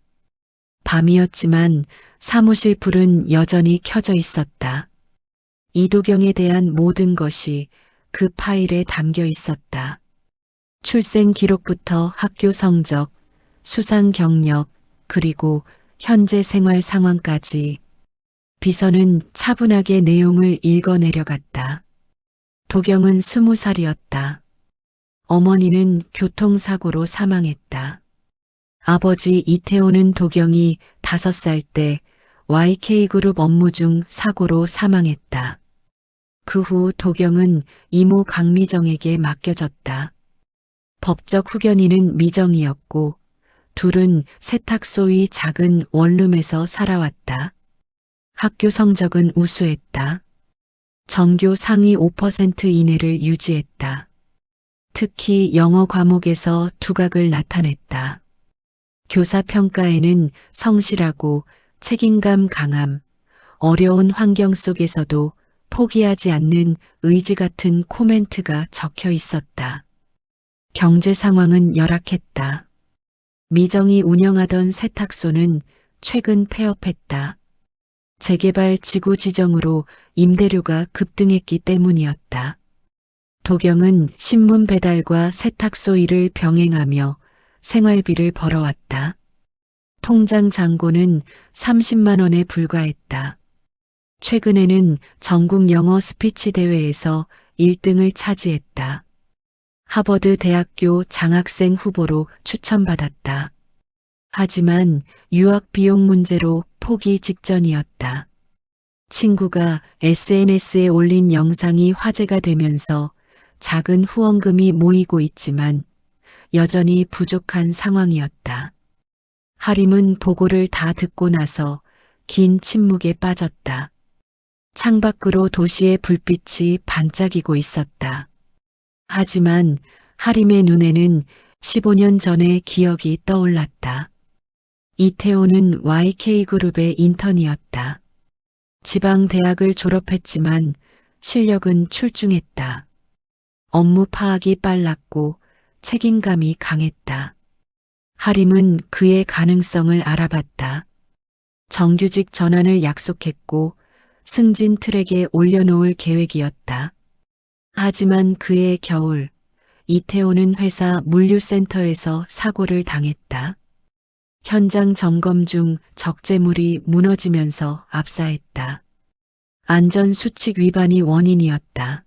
밤이었지만 사무실 불은 여전히 켜져 있었다. 이도경에 대한 모든 것이 그 파일에 담겨 있었다. 출생 기록부터 학교 성적, 수상 경력, 그리고 현재 생활 상황까지. 비서는 차분하게 내용을 읽어 내려갔다. 도경은 20살이었다. 어머니는 교통사고로 사망했다. 아버지 이태호는 도경이 5살 때 YK그룹 업무 중 사고로 사망했다. 그 후 도경은 이모 강미정에게 맡겨졌다. 법적 후견인은 미정이었고 둘은 세탁소 위 작은 원룸에서 살아왔다. 학교 성적은 우수했다. 전교 상위 5% 이내를 유지했다. 특히 영어 과목에서 두각을 나타냈다. 교사 평가에는 성실하고 책임감 강함, 어려운 환경 속에서도 포기하지 않는 의지 같은 코멘트가 적혀 있었다. 경제 상황은 열악했다. 미정이 운영하던 세탁소는 최근 폐업했다. 재개발 지구 지정으로 임대료가 급등했기 때문이었다. 도경은 신문 배달과 세탁소 일을 병행하며 생활비를 벌어왔다. 통장 잔고는 30만 원에 불과했다. 최근에는 전국 영어 스피치 대회에서 1등을 차지했다. 하버드 대학교 장학생 후보로 추천받았다. 하지만 유학 비용 문제로 포기 직전이었다. 친구가 SNS에 올린 영상이 화제가 되면서 작은 후원금이 모이고 있지만 여전히 부족한 상황이었다. 하림은 보고를 다 듣고 나서 긴 침묵에 빠졌다. 창밖으로 도시의 불빛이 반짝이고 있었다. 하지만 하림의 눈에는 15년 전의 기억이 떠올랐다. 이태호는 YK그룹의 인턴이었다. 지방 대학을 졸업했지만 실력은 출중했다. 업무 파악이 빨랐고 책임감이 강했다. 하림은 그의 가능성을 알아봤다. 정규직 전환을 약속했고 승진 트랙에 올려놓을 계획이었다. 하지만 그해 겨울 이태호는 회사 물류센터에서 사고를 당했다. 현장 점검 중 적재물이 무너지면서 압사했다. 안전수칙 위반이 원인이었다.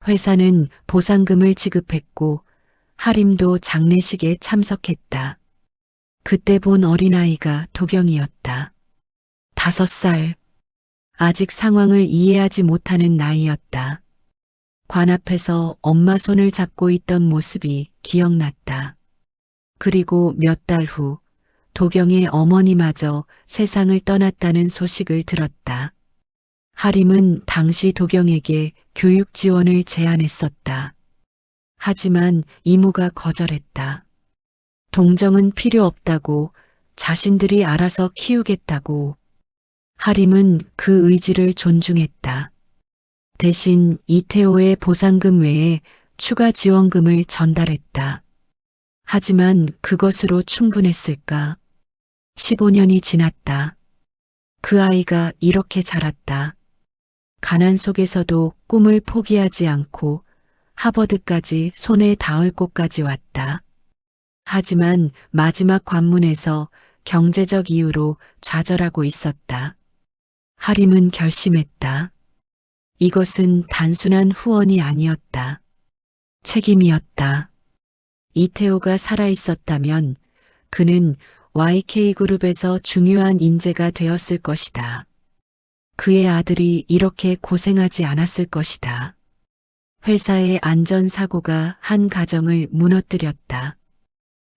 회사는 보상금을 지급했고 하림도 장례식에 참석했다. 그때 본 어린아이가 도경이었다. 5살. 아직 상황을 이해하지 못하는 나이였다. 관 앞에서 엄마 손을 잡고 있던 모습이 기억났다. 그리고 몇 달 후 도경의 어머니마저 세상을 떠났다는 소식을 들었다. 하림은 당시 도경에게 교육 지원을 제안했었다. 하지만 이모가 거절했다. 동정은 필요 없다고, 자신들이 알아서 키우겠다고. 하림은 그 의지를 존중했다. 대신 이태호의 보상금 외에 추가 지원금을 전달했다. 하지만 그것으로 충분했을까? 15년이 지났다. 그 아이가 이렇게 자랐다. 가난 속에서도 꿈을 포기하지 않고 하버드까지 손에 닿을 곳까지 왔다. 하지만 마지막 관문에서 경제적 이유로 좌절하고 있었다. 하림은 결심했다. 이것은 단순한 후원이 아니었다. 책임이었다. 이태호가 살아있었다면 그는 YK그룹에서 중요한 인재가 되었을 것이다. 그의 아들이 이렇게 고생하지 않았을 것이다. 회사의 안전사고가 한 가정을 무너뜨렸다.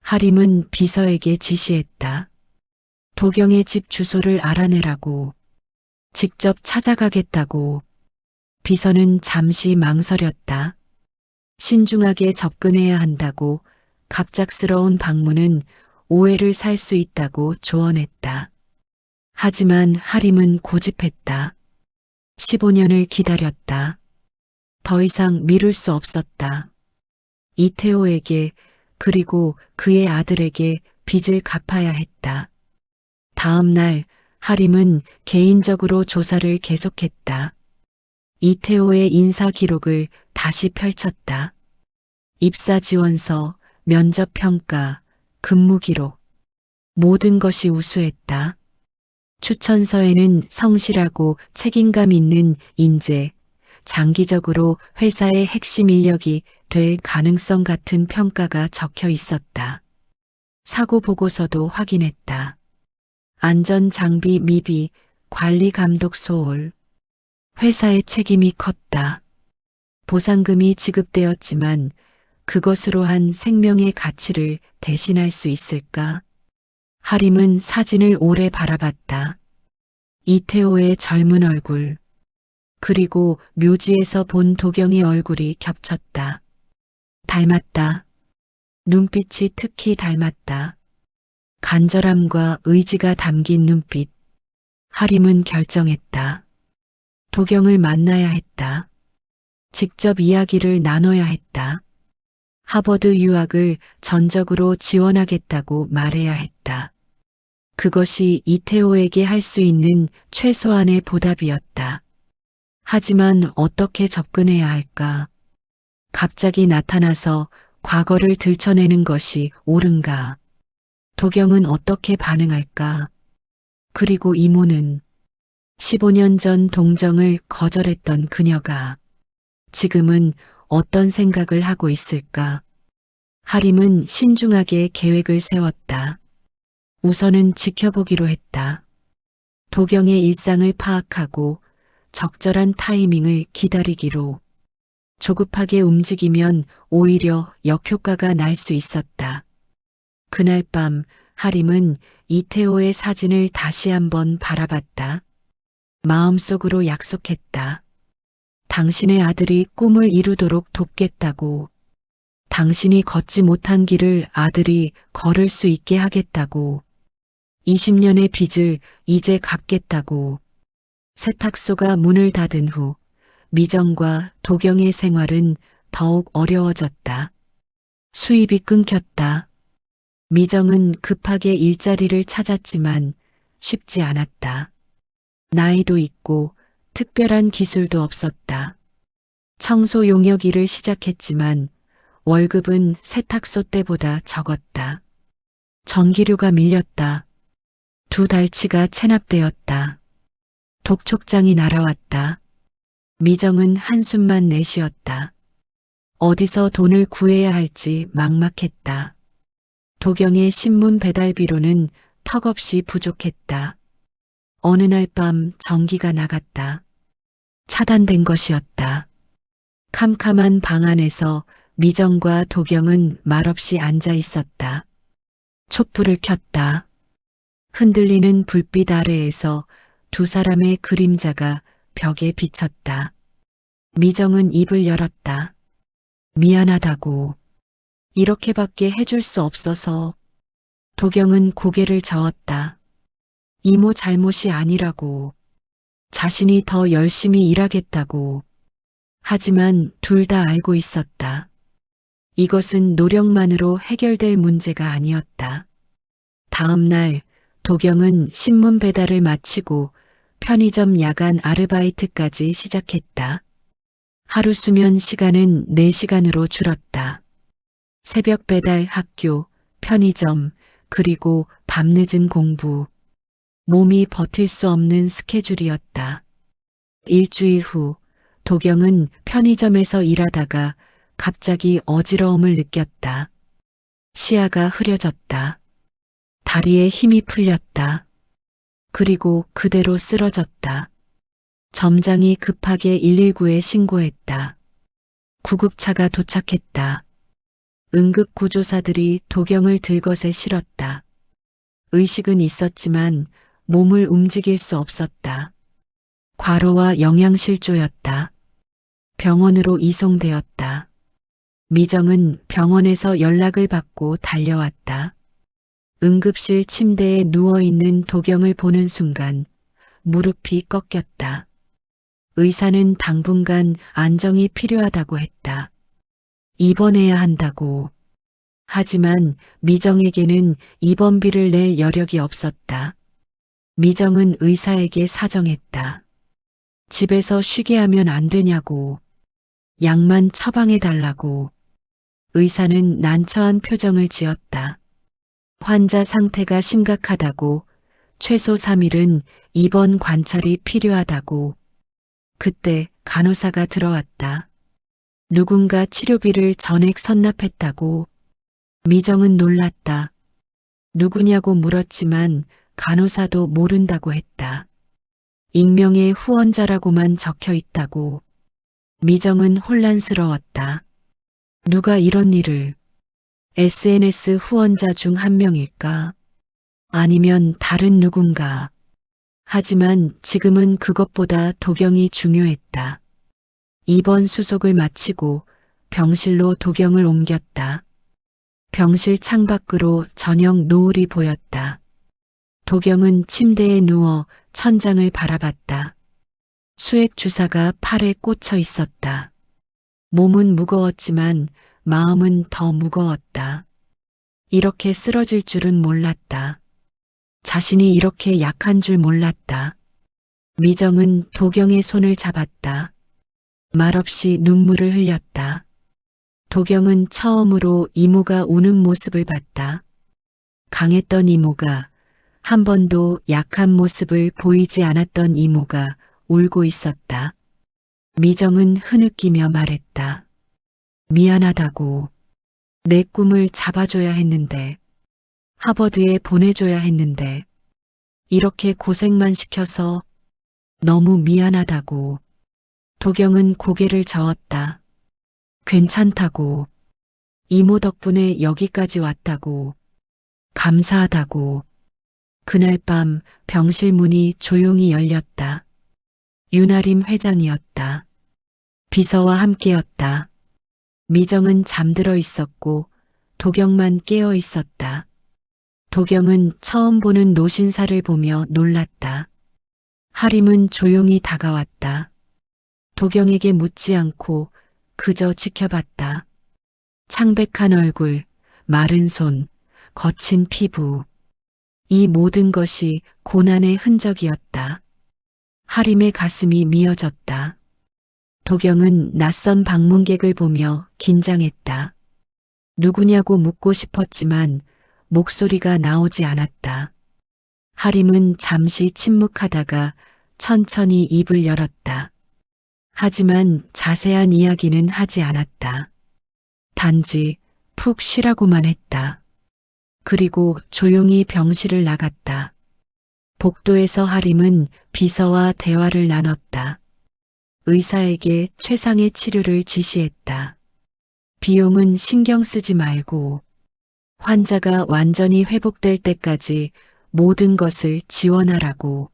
하림은 비서에게 지시했다. 도경의 집 주소를 알아내라고. 직접 찾아가겠다고. 비서는 잠시 망설였다. 신중하게 접근해야 한다고 갑작스러운 방문은 오해를 살 수 있다고 조언했다. 하지만 하림은 고집했다. 15년을 기다렸다. 더 이상 미룰 수 없었다. 이태호에게 그리고 그의 아들에게 빚을 갚아야 했다. 다음 날 하림은 개인적으로 조사를 계속했다. 이태호의 인사 기록을 다시 펼쳤다. 입사 지원서, 면접 평가, 근무 기록. 모든 것이 우수했다. 추천서에는 성실하고 책임감 있는 인재, 장기적으로 회사의 핵심 인력이 될 가능성 같은 평가가 적혀 있었다. 사고 보고서도 확인했다. 안전장비 미비, 관리 감독 소홀. 회사의 책임이 컸다. 보상금이 지급되었지만 그것으로 한 생명의 가치를 대신할 수 있을까? 하림은 사진을 오래 바라봤다. 이태호의 젊은 얼굴, 그리고 묘지에서 본 도경의 얼굴이 겹쳤다. 닮았다. 눈빛이 특히 닮았다. 간절함과 의지가 담긴 눈빛. 하림은 결정했다. 도경을 만나야 했다. 직접 이야기를 나눠야 했다. 하버드 유학을 전적으로 지원하겠다고 말해야 했다. 그것이 이태호에게 할 수 있는 최소한의 보답이었다. 하지만 어떻게 접근해야 할까? 갑자기 나타나서 과거를 들춰내는 것이 옳은가? 도경은 어떻게 반응할까? 그리고 이모는 15년 전 동정을 거절했던 그녀가 지금은 어떤 생각을 하고 있을까? 하림은 신중하게 계획을 세웠다. 우선은 지켜보기로 했다. 도경의 일상을 파악하고 적절한 타이밍을 기다리기로. 조급하게 움직이면 오히려 역효과가 날 수 있었다. 그날 밤 하림은 이태호의 사진을 다시 한번 바라봤다. 마음속으로 약속했다. 당신의 아들이 꿈을 이루도록 돕겠다고. 당신이 걷지 못한 길을 아들이 걸을 수 있게 하겠다고. 20년의 빚을 이제 갚겠다고. 세탁소가 문을 닫은 후 미정과 도경의 생활은 더욱 어려워졌다. 수입이 끊겼다. 미정은 급하게 일자리를 찾았지만 쉽지 않았다. 나이도 있고 특별한 기술도 없었다. 청소 용역 일을 시작했지만 월급은 세탁소 때보다 적었다. 전기료가 밀렸다. 2달치가 체납되었다. 독촉장이 날아왔다. 미정은 한숨만 내쉬었다. 어디서 돈을 구해야 할지 막막했다. 도경의 신문 배달비로는 턱없이 부족했다. 어느 날 밤 전기가 나갔다. 차단된 것이었다. 캄캄한 방 안에서 미정과 도경은 말없이 앉아 있었다. 촛불을 켰다. 흔들리는 불빛 아래에서 두 사람의 그림자가 벽에 비쳤다. 미정은 입을 열었다. 미안하다고. 이렇게밖에 해줄 수 없어서. 도경은 고개를 저었다. 이모 잘못이 아니라고. 자신이 더 열심히 일하겠다고. 하지만 둘 다 알고 있었다. 이것은 노력만으로 해결될 문제가 아니었다. 다음 날 도경은 신문 배달을 마치고 편의점 야간 아르바이트까지 시작했다. 하루 수면 시간은 4시간으로 줄었다. 새벽 배달, 학교, 편의점, 그리고 밤늦은 공부. 몸이 버틸 수 없는 스케줄이었다. 일주일 후 도경은 편의점에서 일하다가 갑자기 어지러움을 느꼈다. 시야가 흐려졌다. 다리에 힘이 풀렸다. 그리고 그대로 쓰러졌다. 점장이 급하게 119에 신고했다. 구급차가 도착했다. 응급구조사들이 도경을 들것에 실었다. 의식은 있었지만 몸을 움직일 수 없었다. 과로와 영양실조였다. 병원으로 이송되었다. 미정은 병원에서 연락을 받고 달려왔다. 응급실 침대에 누워있는 도경을 보는 순간 무릎이 꺾였다. 의사는 당분간 안정이 필요하다고 했다. 입원해야 한다고. 하지만 미정에게는 입원비를 낼 여력이 없었다. 미정은 의사에게 사정했다. 집에서 쉬게 하면 안 되냐고. 약만 처방해달라고. 의사는 난처한 표정을 지었다. 환자 상태가 심각하다고, 최소 3일은 입원 관찰이 필요하다고. 그때 간호사가 들어왔다. 누군가 치료비를 전액 선납했다고. 미정은 놀랐다. 누구냐고 물었지만 간호사도 모른다고 했다. 익명의 후원자라고만 적혀 있다고. 미정은 혼란스러웠다. 누가 이런 일을? SNS 후원자 중 한 명일까? 아니면 다른 누군가? 하지만 지금은 그것보다 도경이 중요했다. 입원 수속을 마치고 병실로 도경을 옮겼다. 병실 창밖으로 저녁 노을이 보였다. 도경은 침대에 누워 천장을 바라봤다. 수액 주사가 팔에 꽂혀 있었다. 몸은 무거웠지만 마음은 더 무거웠다. 이렇게 쓰러질 줄은 몰랐다. 자신이 이렇게 약한 줄 몰랐다. 미정은 도경의 손을 잡았다. 말없이 눈물을 흘렸다. 도경은 처음으로 이모가 우는 모습을 봤다. 강했던 이모가, 한 번도 약한 모습을 보이지 않았던 이모가 울고 있었다. 미정은 흐느끼며 말했다. 미안하다고. 내 꿈을 잡아줘야 했는데, 하버드에 보내줘야 했는데, 이렇게 고생만 시켜서 너무 미안하다고. 도경은 고개를 저었다. 괜찮다고. 이모 덕분에 여기까지 왔다고. 감사하다고. 그날 밤 병실 문이 조용히 열렸다. 윤아림 회장이었다. 비서와 함께였다. 미정은 잠들어 있었고 도경만 깨어 있었다. 도경은 처음 보는 노신사를 보며 놀랐다. 하림은 조용히 다가왔다. 도경에게 묻지 않고 그저 지켜봤다. 창백한 얼굴, 마른 손, 거친 피부. 이 모든 것이 고난의 흔적이었다. 하림의 가슴이 미어졌다. 도경은 낯선 방문객을 보며 긴장했다. 누구냐고 묻고 싶었지만 목소리가 나오지 않았다. 하림은 잠시 침묵하다가 천천히 입을 열었다. 하지만 자세한 이야기는 하지 않았다. 단지 푹 쉬라고만 했다. 그리고 조용히 병실을 나갔다. 복도에서 하림은 비서와 대화를 나눴다. 의사에게 최상의 치료를 지시했다. 비용은 신경 쓰지 말고 환자가 완전히 회복될 때까지 모든 것을 지원하라고.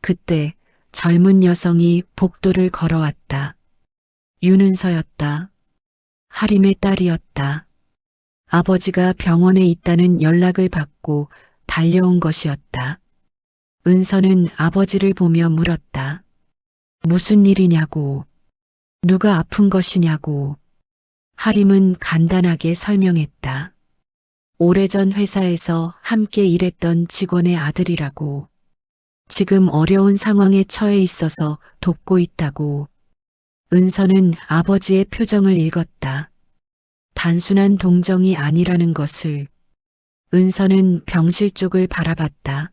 그때 젊은 여성이 복도를 걸어왔다. 윤은서였다. 하림의 딸이었다. 아버지가 병원에 있다는 연락을 받고 달려온 것이었다. 은서는 아버지를 보며 물었다. 무슨 일이냐고. 누가 아픈 것이냐고. 하림은 간단하게 설명했다. 오래전 회사에서 함께 일했던 직원의 아들이라고. 지금 어려운 상황에 처해 있어서 돕고 있다고. 은서는 아버지의 표정을 읽었다. 단순한 동정이 아니라는 것을. 은서는 병실 쪽을 바라봤다.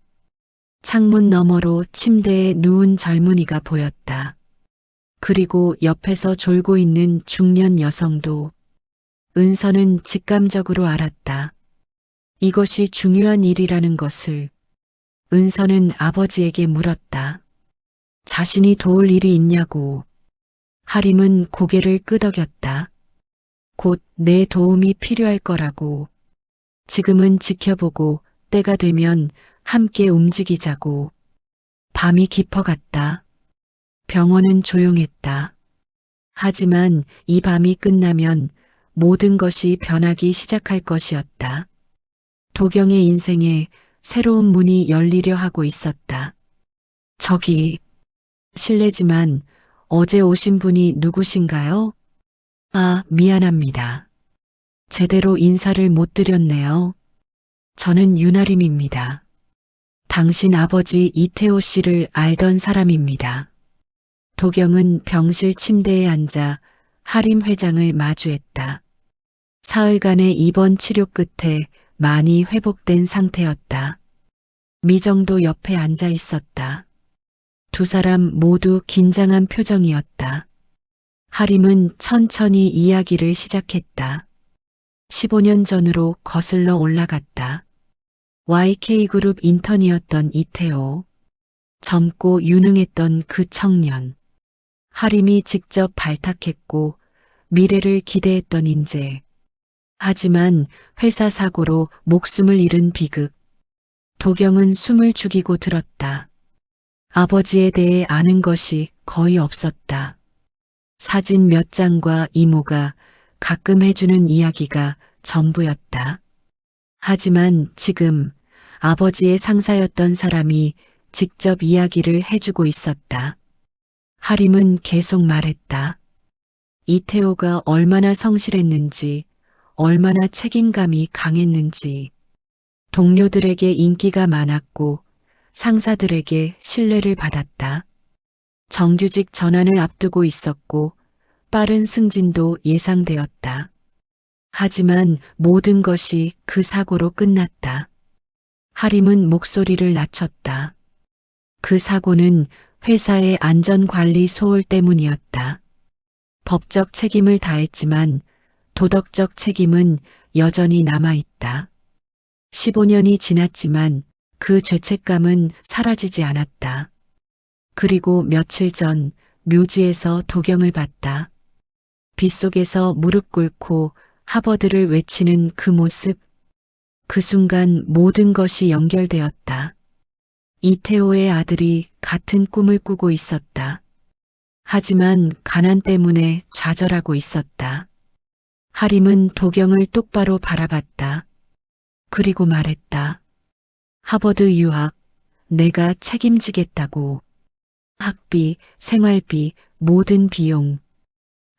창문 너머로 침대에 누운 젊은이가 보였다. 그리고 옆에서 졸고 있는 중년 여성도. 은서는 직감적으로 알았다. 이것이 중요한 일이라는 것을. 은서는 아버지에게 물었다. 자신이 도울 일이 있냐고. 하림은 고개를 끄덕였다. 곧 내 도움이 필요할 거라고. 지금은 지켜보고 때가 되면 함께 움직이자고. 밤이 깊어갔다. 병원은 조용했다. 하지만 이 밤이 끝나면 모든 것이 변하기 시작할 것이었다. 도경의 인생에 새로운 문이 열리려 하고 있었다. 저기, 실례지만 어제 오신 분이 누구신가요? 아, 미안합니다. 제대로 인사를 못 드렸네요. 저는 윤아림입니다. 당신 아버지 이태호 씨를 알던 사람입니다. 도경은 병실 침대에 앉아 하림 회장을 마주했다. 사흘간의 입원 치료 끝에 많이 회복된 상태였다. 미정도 옆에 앉아 있었다. 두 사람 모두 긴장한 표정이었다. 하림은 천천히 이야기를 시작했다. 15년 전으로 거슬러 올라갔다. YK그룹 인턴이었던 이태호. 젊고 유능했던 그 청년. 하림이 직접 발탁했고 미래를 기대했던 인재. 하지만 회사 사고로 목숨을 잃은 비극. 도경은 숨을 죽이고 들었다. 아버지에 대해 아는 것이 거의 없었다. 사진 몇 장과 이모가 가끔 해주는 이야기가 전부였다. 하지만 지금 아버지의 상사였던 사람이 직접 이야기를 해주고 있었다. 하림은 계속 말했다. 이태호가 얼마나 성실했는지, 얼마나 책임감이 강했는지, 동료들에게 인기가 많았고 상사들에게 신뢰를 받았다. 정규직 전환을 앞두고 있었고 빠른 승진도 예상되었다. 하지만 모든 것이 그 사고로 끝났다. 하림은 목소리를 낮췄다. 그 사고는 회사의 안전관리 소홀 때문이었다. 법적 책임을 다했지만 도덕적 책임은 여전히 남아있다. 15년이 지났지만 그 죄책감은 사라지지 않았다. 그리고 며칠 전 묘지에서 도경을 봤다. 빗속에서 무릎 꿇고 하버드를 외치는 그 모습. 그 순간 모든 것이 연결되었다. 이태호의 아들이 같은 꿈을 꾸고 있었다. 하지만 가난 때문에 좌절하고 있었다. 하림은 도경을 똑바로 바라봤다. 그리고 말했다. 하버드 유학, 내가 책임지겠다고. 학비, 생활비, 모든 비용.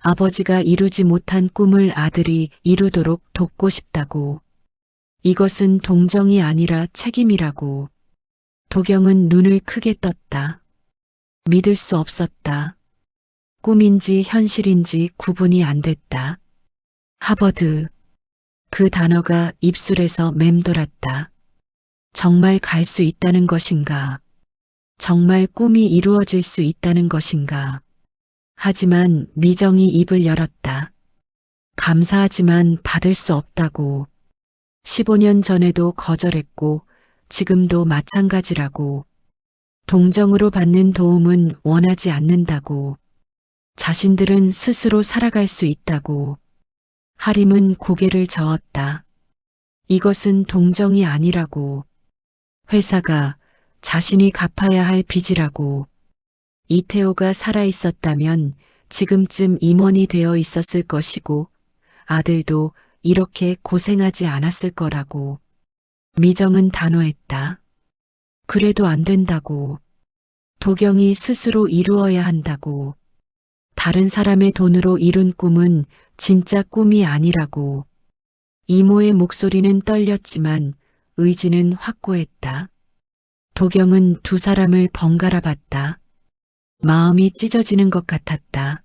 아버지가 이루지 못한 꿈을 아들이 이루도록 돕고 싶다고. 이것은 동정이 아니라 책임이라고. 도경은 눈을 크게 떴다. 믿을 수 없었다. 꿈인지 현실인지 구분이 안 됐다. 하버드. 그 단어가 입술에서 맴돌았다. 정말 갈 수 있다는 것인가? 정말 꿈이 이루어질 수 있다는 것인가? 하지만 미정이 입을 열었다. 감사하지만 받을 수 없다고. 15년 전에도 거절했고 지금도 마찬가지라고. 동정으로 받는 도움은 원하지 않는다고. 자신들은 스스로 살아갈 수 있다고. 하림은 고개를 저었다. 이것은 동정이 아니라고. 회사가 자신이 갚아야 할 빚이라고. 이태호가 살아있었다면 지금쯤 임원이 되어 있었을 것이고 아들도 이렇게 고생하지 않았을 거라고. 미정은 단호했다. 그래도 안 된다고. 도경이 스스로 이루어야 한다고. 다른 사람의 돈으로 이룬 꿈은 진짜 꿈이 아니라고. 이모의 목소리는 떨렸지만 의지는 확고했다. 도경은 두 사람을 번갈아 봤다. 마음이 찢어지는 것 같았다.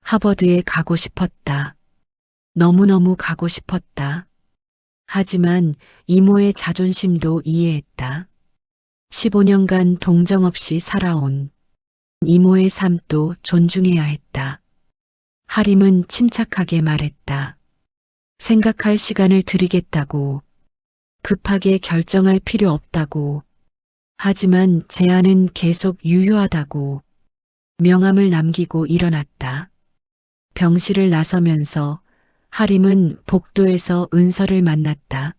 하버드에 가고 싶었다. 너무너무 가고 싶었다. 하지만 이모의 자존심도 이해했다. 15년간 동정 없이 살아온 이모의 삶도 존중해야 했다. 하림은 침착하게 말했다. 생각할 시간을 드리겠다고. 급하게 결정할 필요 없다고. 하지만 제안은 계속 유효하다고. 명함을 남기고 일어났다. 병실을 나서면서 하림은 복도에서 은서를 만났다.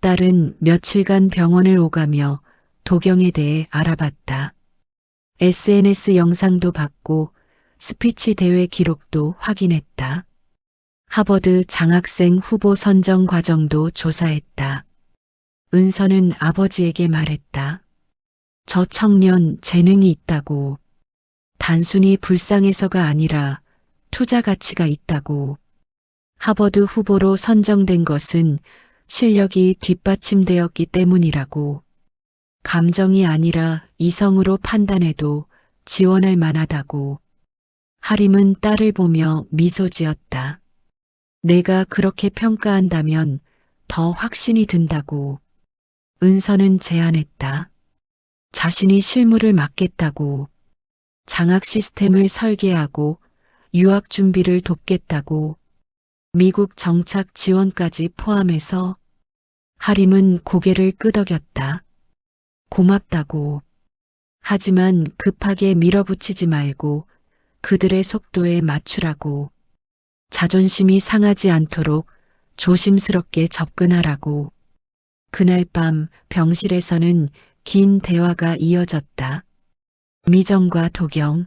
딸은 며칠간 병원을 오가며 도경에 대해 알아봤다. SNS 영상도 봤고 스피치 대회 기록도 확인했다. 하버드 장학생 후보 선정 과정도 조사했다. 은서는 아버지에게 말했다. 저 청년 재능이 있다고. 단순히 불쌍해서가 아니라 투자 가치가 있다고. 하버드 후보로 선정된 것은 실력이 뒷받침되었기 때문이라고. 감정이 아니라 이성으로 판단해도 지원할 만하다고. 하림은 딸을 보며 미소 지었다. 내가 그렇게 평가한다면 더 확신이 든다고. 은서는 제안했다. 자신이 실무를 맡겠다고. 장학 시스템을 설계하고 유학 준비를 돕겠다고. 미국 정착 지원까지 포함해서. 하림은 고개를 끄덕였다. 고맙다고. 하지만 급하게 밀어붙이지 말고 그들의 속도에 맞추라고. 자존심이 상하지 않도록 조심스럽게 접근하라고. 그날 밤 병실에서는 긴 대화가 이어졌다. 미정과 도경,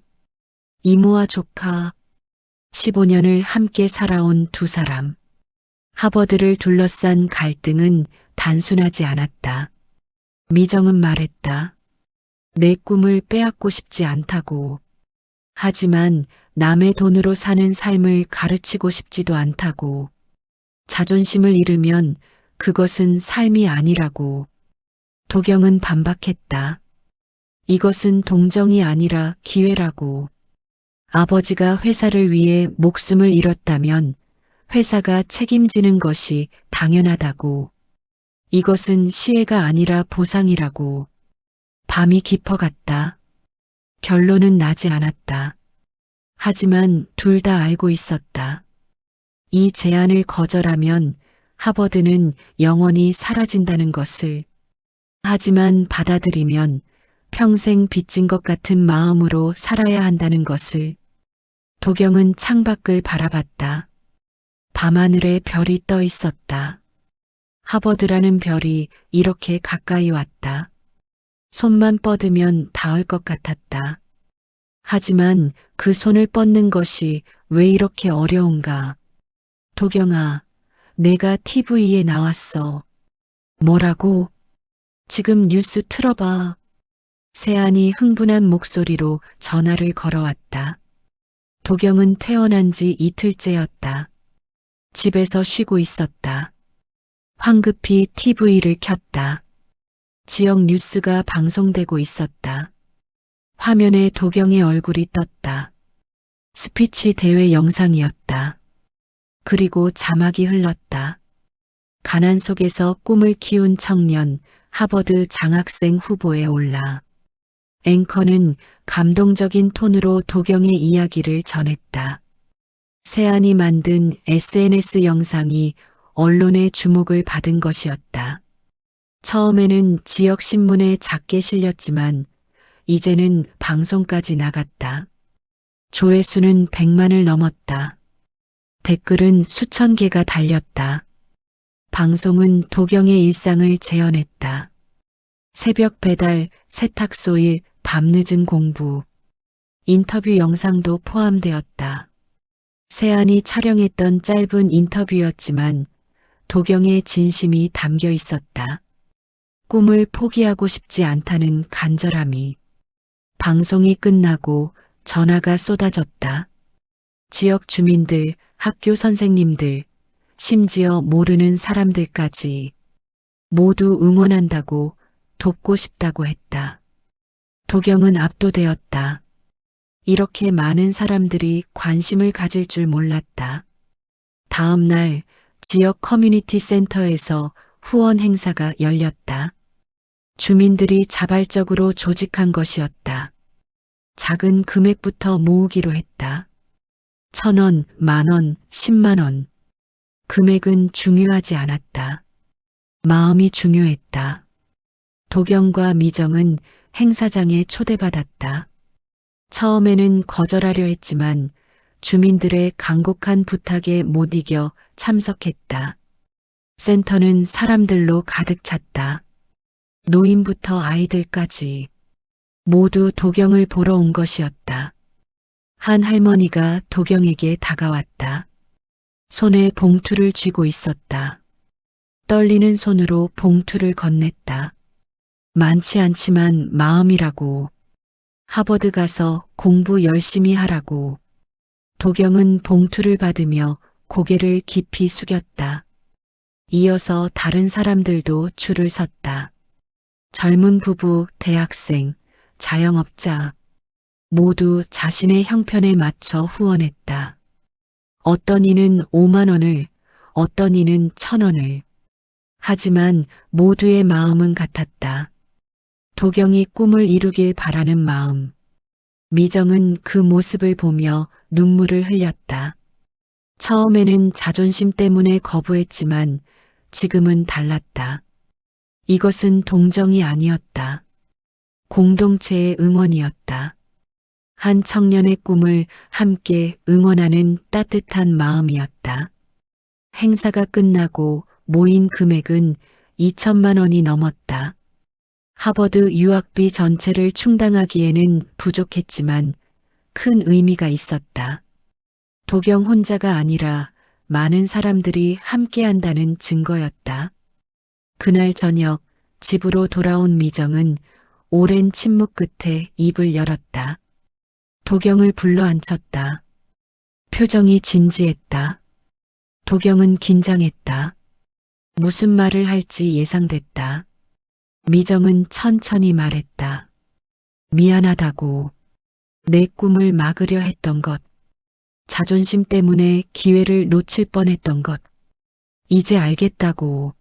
이모와 조카, 15년을 함께 살아온 두 사람. 하버드를 둘러싼 갈등은 단순하지 않았다. 미정은 말했다. 내 꿈을 빼앗고 싶지 않다고. 하지만 남의 돈으로 사는 삶을 가르치고 싶지도 않다고. 자존심을 잃으면 그것은 삶이 아니라고. 도경은 반박했다. 이것은 동정이 아니라 기회라고. 아버지가 회사를 위해 목숨을 잃었다면 회사가 책임지는 것이 당연하다고. 이것은 시혜가 아니라 보상이라고. 밤이 깊어갔다. 결론은 나지 않았다. 하지만 둘 다 알고 있었다. 이 제안을 거절하면 하버드는 영원히 사라진다는 것을. 하지만 받아들이면 평생 빚진 것 같은 마음으로 살아야 한다는 것을. 도경은 창밖을 바라봤다. 밤하늘에 별이 떠 있었다. 하버드라는 별이 이렇게 가까이 왔다. 손만 뻗으면 닿을 것 같았다. 하지만 그 손을 뻗는 것이 왜 이렇게 어려운가? 도경아, 내가 TV에 나왔어. 뭐라고? 지금 뉴스 틀어봐. 세안이 흥분한 목소리로 전화를 걸어왔다. 도경은 퇴원한 지 이틀째였다. 집에서 쉬고 있었다. 황급히 TV를 켰다. 지역 뉴스가 방송되고 있었다. 화면에 도경의 얼굴이 떴다. 스피치 대회 영상이었다. 그리고 자막이 흘렀다. 가난 속에서 꿈을 키운 청년, 하버드 장학생 후보에 올라. 앵커는 감동적인 톤으로 도경의 이야기를 전했다. 세안이 만든 SNS 영상이 언론의 주목을 받은 것이었다. 처음에는 지역 신문에 작게 실렸지만 이제는 방송까지 나갔다. 조회수는 100만을 넘었다. 댓글은 수천 개가 달렸다. 방송은 도경의 일상을 재현했다. 새벽 배달, 세탁소 일, 밤늦은 공부. 인터뷰 영상도 포함되었다. 세안이 촬영했던 짧은 인터뷰였지만 도경의 진심이 담겨 있었다. 꿈을 포기하고 싶지 않다는 간절함이. 방송이 끝나고 전화가 쏟아졌다. 지역 주민들, 학교 선생님들, 심지어 모르는 사람들까지 모두 응원한다고, 돕고 싶다고 했다. 도경은 압도되었다. 이렇게 많은 사람들이 관심을 가질 줄 몰랐다. 다음 날 지역 커뮤니티 센터에서 후원 행사가 열렸다. 주민들이 자발적으로 조직한 것이었다. 작은 금액부터 모으기로 했다. 1,000원, 10,000원, 10만원. 금액은 중요하지 않았다. 마음이 중요했다. 도경과 미정은 행사장에 초대받았다. 처음에는 거절하려 했지만 주민들의 간곡한 부탁에 못 이겨 참석했다. 센터는 사람들로 가득 찼다. 노인부터 아이들까지 모두 도경을 보러 온 것이었다. 한 할머니가 도경에게 다가왔다. 손에 봉투를 쥐고 있었다. 떨리는 손으로 봉투를 건넸다. 많지 않지만 마음이라고. 하버드 가서 공부 열심히 하라고. 도경은 봉투를 받으며 고개를 깊이 숙였다. 이어서 다른 사람들도 줄을 섰다. 젊은 부부, 대학생, 자영업자 모두 자신의 형편에 맞춰 후원했다. 어떤 이는 5만 원을, 어떤 이는 1,000원을. 하지만 모두의 마음은 같았다. 도경이 꿈을 이루길 바라는 마음. 미정은 그 모습을 보며 눈물을 흘렸다. 처음에는 자존심 때문에 거부했지만 지금은 달랐다. 이것은 동정이 아니었다. 공동체의 응원이었다. 한 청년의 꿈을 함께 응원하는 따뜻한 마음이었다. 행사가 끝나고 모인 금액은 2천만 원이 넘었다. 하버드 유학비 전체를 충당하기에는 부족했지만 큰 의미가 있었다. 도경 혼자가 아니라 많은 사람들이 함께한다는 증거였다. 그날 저녁 집으로 돌아온 미정은 오랜 침묵 끝에 입을 열었다. 도경을 불러 앉혔다. 표정이 진지했다. 도경은 긴장했다. 무슨 말을 할지 예상됐다. 미정은 천천히 말했다. 미안하다고. 내 꿈을 막으려 했던 것. 자존심 때문에 기회를 놓칠 뻔했던 것. 이제 알겠다고.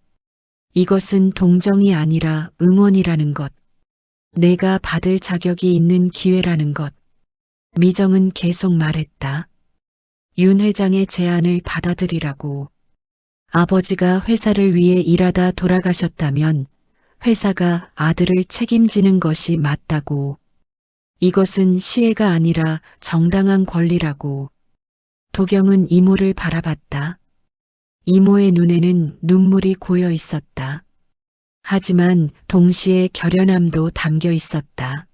이것은 동정이 아니라 응원이라는 것. 내가 받을 자격이 있는 기회라는 것. 미정은 계속 말했다. 윤 회장의 제안을 받아들이라고. 아버지가 회사를 위해 일하다 돌아가셨다면 회사가 아들을 책임지는 것이 맞다고. 이것은 시혜가 아니라 정당한 권리라고. 도경은 이모를 바라봤다. 이모의 눈에는 눈물이 고여 있었다. 하지만 동시에 결연함도 담겨 있었다.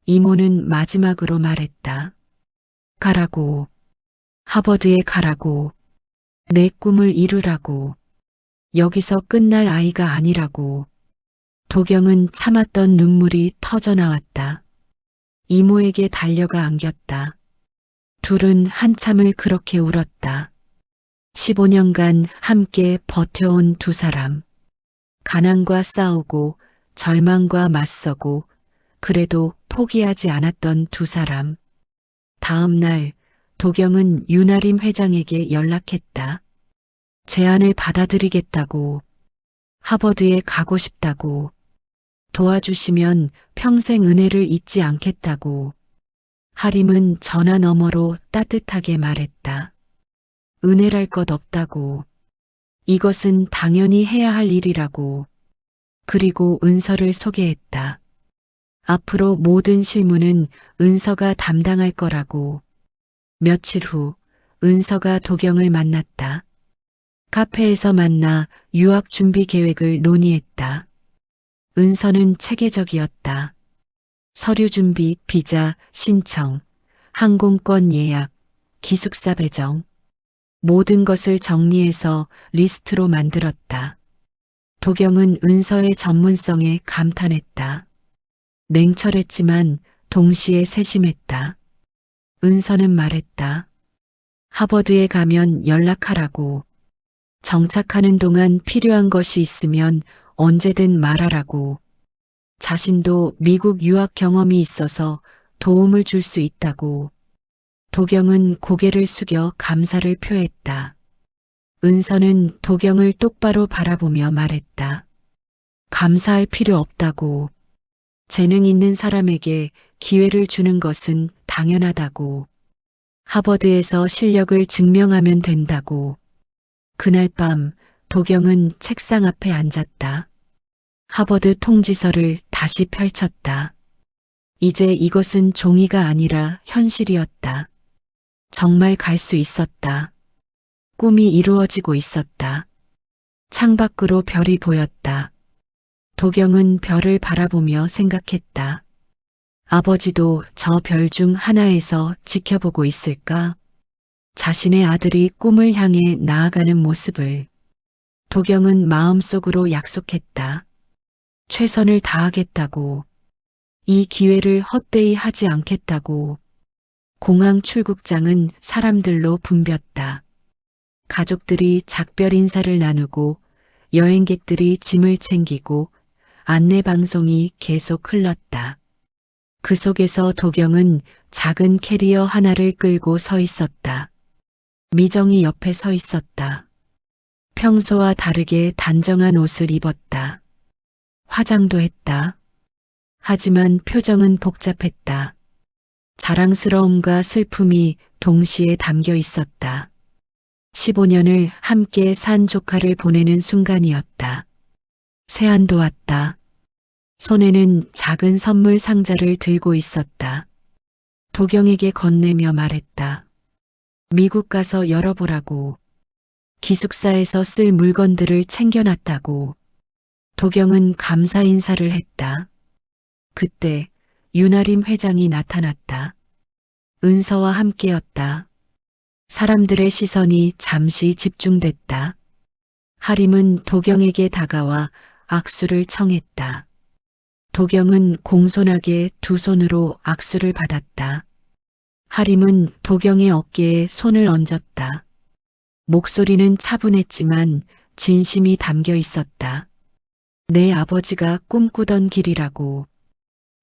이모는 마지막으로 말했다. 가라고. 하버드에 가라고. 내 꿈을 이루라고. 여기서 끝날 아이가 아니라고. 도경은 참았던 눈물이 터져나왔다. 이모에게 달려가 안겼다. 둘은 한참을 그렇게 울었다. 15년간 함께 버텨온 두 사람. 가난과 싸우고 절망과 맞서고 그래도 포기하지 않았던 두 사람. 다음 날 도경은 윤아림 회장에게 연락했다. 제안을 받아들이겠다고. 하버드에 가고 싶다고. 도와주시면 평생 은혜를 잊지 않겠다고. 하림은 전화 너머로 따뜻하게 말했다. 은혜랄 것 없다고. 이것은 당연히 해야 할 일이라고. 그리고 은서를 소개했다. 앞으로 모든 실무는 은서가 담당할 거라고. 며칠 후 은서가 도경을 만났다. 카페에서 만나 유학 준비 계획을 논의했다. 은서는 체계적이었다. 서류 준비, 비자, 신청, 항공권 예약, 기숙사 배정. 모든 것을 정리해서 리스트로 만들었다. 도경은 은서의 전문성에 감탄했다. 냉철했지만 동시에 세심했다. 은서는 말했다. 하버드에 가면 연락하라고. 정착하는 동안 필요한 것이 있으면 언제든 말하라고. 자신도 미국 유학 경험이 있어서 도움을 줄 수 있다고. 도경은 고개를 숙여 감사를 표했다. 은서는 도경을 똑바로 바라보며 말했다. 감사할 필요 없다고. 재능 있는 사람에게 기회를 주는 것은 당연하다고. 하버드에서 실력을 증명하면 된다고. 그날 밤 도경은 책상 앞에 앉았다. 하버드 통지서를 다시 펼쳤다. 이제 이것은 종이가 아니라 현실이었다. 정말 갈 수 있었다. 꿈이 이루어지고 있었다. 창밖으로 별이 보였다. 도경은 별을 바라보며 생각했다. 아버지도 저 별 중 하나에서 지켜보고 있을까? 자신의 아들이 꿈을 향해 나아가는 모습을. 도경은 마음속으로 약속했다. 최선을 다하겠다고. 이 기회를 헛되이 하지 않겠다고. 공항 출국장은 사람들로 붐볐다. 가족들이 작별 인사를 나누고 여행객들이 짐을 챙기고 안내방송이 계속 흘렀다. 그 속에서 도경은 작은 캐리어 하나를 끌고 서 있었다. 미정이 옆에 서 있었다. 평소와 다르게 단정한 옷을 입었다. 화장도 했다. 하지만 표정은 복잡했다. 자랑스러움과 슬픔이 동시에 담겨 있었다. 15년을 함께 산 조카를 보내는 순간이었다. 세안도 왔다. 손에는 작은 선물 상자를 들고 있었다. 도경에게 건네며 말했다. 미국 가서 열어보라고. 기숙사에서 쓸 물건들을 챙겨놨다고. 도경은 감사 인사를 했다. 그때 윤아림 회장이 나타났다. 은서와 함께였다. 사람들의 시선이 잠시 집중됐다. 하림은 도경에게 다가와 악수를 청했다. 도경은 공손하게 두 손으로 악수를 받았다. 하림은 도경의 어깨에 손을 얹었다. 목소리는 차분했지만 진심이 담겨 있었다. 내 아버지가 꿈꾸던 길이라고.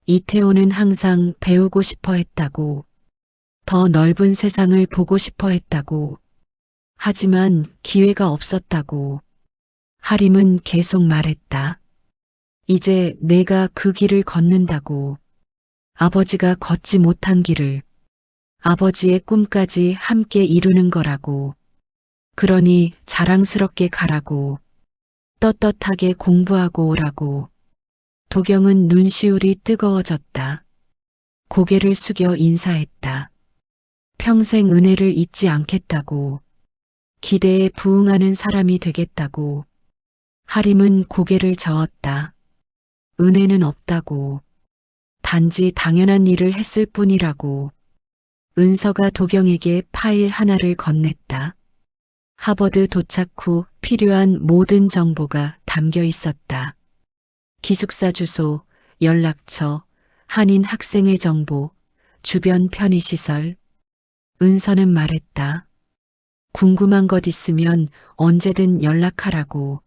이태호는 항상 배우고 싶어 했다고. 더 넓은 세상을 보고 싶어 했다고. 하지만 기회가 없었다고. 하림은 계속 말했다. 이제 내가 그 길을 걷는다고. 아버지가 걷지 못한 길을. 아버지의 꿈까지 함께 이루는 거라고. 그러니 자랑스럽게 가라고. 떳떳하게 공부하고 오라고. 도경은 눈시울이 뜨거워졌다. 고개를 숙여 인사했다. 평생 은혜를 잊지 않겠다고. 기대에 부응하는 사람이 되겠다고. 하림은 고개를 저었다. 은혜는 없다고. 단지 당연한 일을 했을 뿐이라고. 은서가 도경에게 파일 하나를 건넸다. 하버드 도착 후 필요한 모든 정보가 담겨 있었다. 기숙사 주소, 연락처, 한인 학생회 정보, 주변 편의시설. 은서는 말했다. 궁금한 것 있으면 언제든 연락하라고.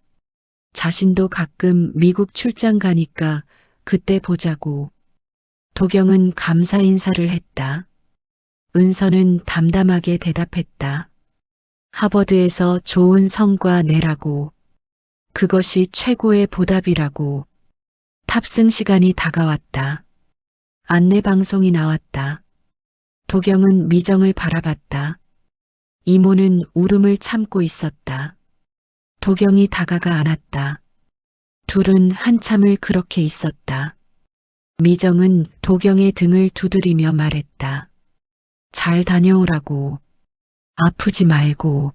자신도 가끔 미국 출장 가니까 그때 보자고. 도경은 감사 인사를 했다. 은서는 담담하게 대답했다. 하버드에서 좋은 성과 내라고. 그것이 최고의 보답이라고. 탑승 시간이 다가왔다. 안내방송이 나왔다. 도경은 미정을 바라봤다. 이모는 울음을 참고 있었다. 도경이 다가가 안았다. 둘은 한참을 그렇게 있었다. 미정은 도경의 등을 두드리며 말했다. 잘 다녀오라고. 아프지 말고.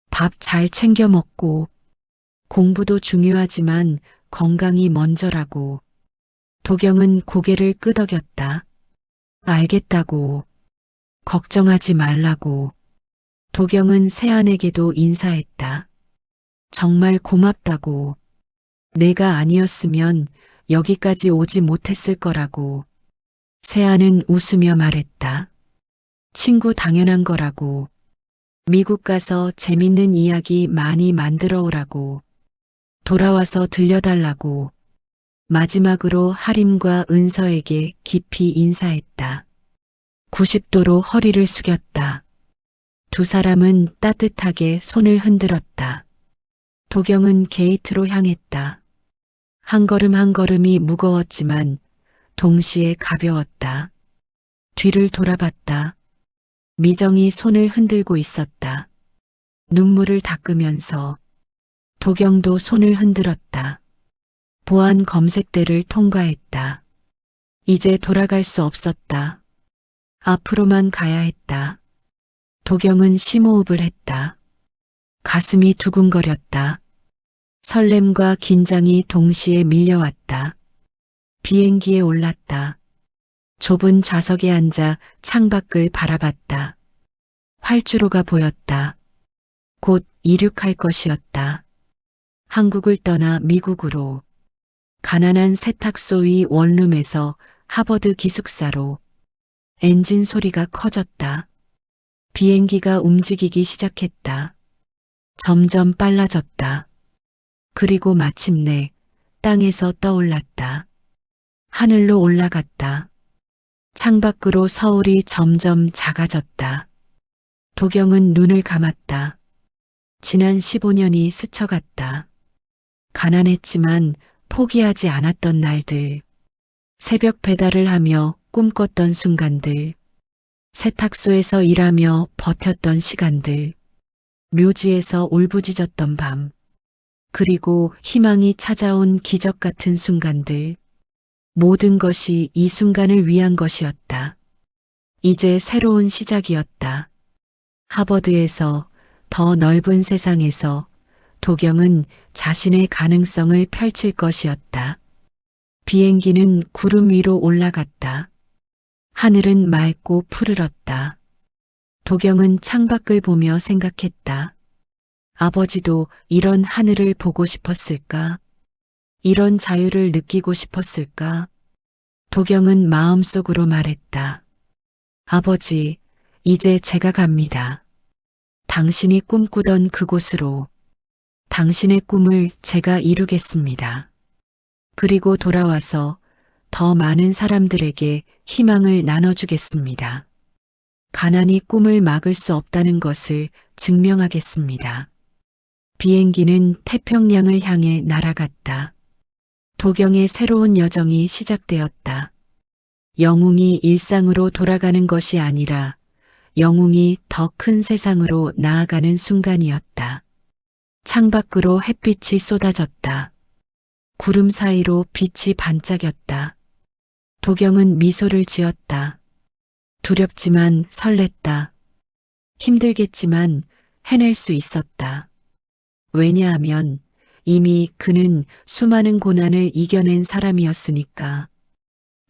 밥 잘 챙겨 먹고. 공부도 중요하지만 건강이 먼저라고. 도경은 고개를 끄덕였다. 알겠다고. 걱정하지 말라고. 도경은 세안에게도 인사했다. 정말 고맙다고. 내가 아니었으면 여기까지 오지 못했을 거라고. 세안은 웃으며 말했다. 친구 당연한 거라고. 미국 가서 재밌는 이야기 많이 만들어 오라고. 돌아와서 들려달라고. 마지막으로 하림과 은서에게 깊이 인사했다. 90도로 허리를 숙였다. 두 사람은 따뜻하게 손을 흔들었다. 도경은 게이트로 향했다. 한 걸음 한 걸음이 무거웠지만 동시에 가벼웠다. 뒤를 돌아봤다. 미정이 손을 흔들고 있었다. 눈물을 닦으면서 도경도 손을 흔들었다. 보안 검색대를 통과했다. 이제 돌아갈 수 없었다. 앞으로만 가야 했다. 도경은 심호흡을 했다. 가슴이 두근거렸다. 설렘과 긴장이 동시에 밀려왔다. 비행기에 올랐다. 좁은 좌석에 앉아 창밖을 바라봤다. 활주로가 보였다. 곧 이륙할 것이었다. 한국을 떠나 미국으로. 가난한 세탁소 위 원룸에서 하버드 기숙사로. 엔진 소리가 커졌다. 비행기가 움직이기 시작했다. 점점 빨라졌다. 그리고 마침내 땅에서 떠올랐다. 하늘로 올라갔다. 창밖으로 서울이 점점 작아졌다. 도경은 눈을 감았다. 지난 15년이 스쳐갔다. 가난했지만 포기하지 않았던 날들. 새벽 배달을 하며 꿈꿨던 순간들. 세탁소에서 일하며 버텼던 시간들. 묘지에서 울부짖었던 밤. 그리고 희망이 찾아온 기적 같은 순간들. 모든 것이 이 순간을 위한 것이었다. 이제 새로운 시작이었다. 하버드에서, 더 넓은 세상에서 도경은 자신의 가능성을 펼칠 것이었다. 비행기는 구름 위로 올라갔다. 하늘은 맑고 푸르렀다. 도경은 창밖을 보며 생각했다. 아버지도 이런 하늘을 보고 싶었을까? 이런 자유를 느끼고 싶었을까? 도경은 마음속으로 말했다. 아버지, 이제 제가 갑니다. 당신이 꿈꾸던 그곳으로. 당신의 꿈을 제가 이루겠습니다. 그리고 돌아와서 더 많은 사람들에게 희망을 나눠주겠습니다. 가난이 꿈을 막을 수 없다는 것을 증명하겠습니다. 비행기는 태평양을 향해 날아갔다. 도경의 새로운 여정이 시작되었다. 영웅이 일상으로 돌아가는 것이 아니라 영웅이 더 큰 세상으로 나아가는 순간이었다. 창밖으로 햇빛이 쏟아졌다. 구름 사이로 빛이 반짝였다. 도경은 미소를 지었다. 두렵지만 설렜다. 힘들겠지만 해낼 수 있었다. 왜냐하면 이미 그는 수많은 고난을 이겨낸 사람이었으니까.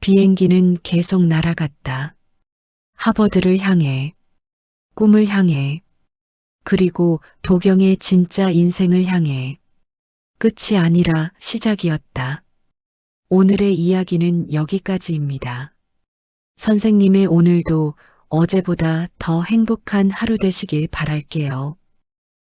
비행기는 계속 날아갔다. 하버드를 향해, 꿈을 향해, 그리고 도경의 진짜 인생을 향해. 끝이 아니라 시작이었다. 오늘의 이야기는 여기까지입니다. 선생님의 오늘도 어제보다 더 행복한 하루 되시길 바랄게요.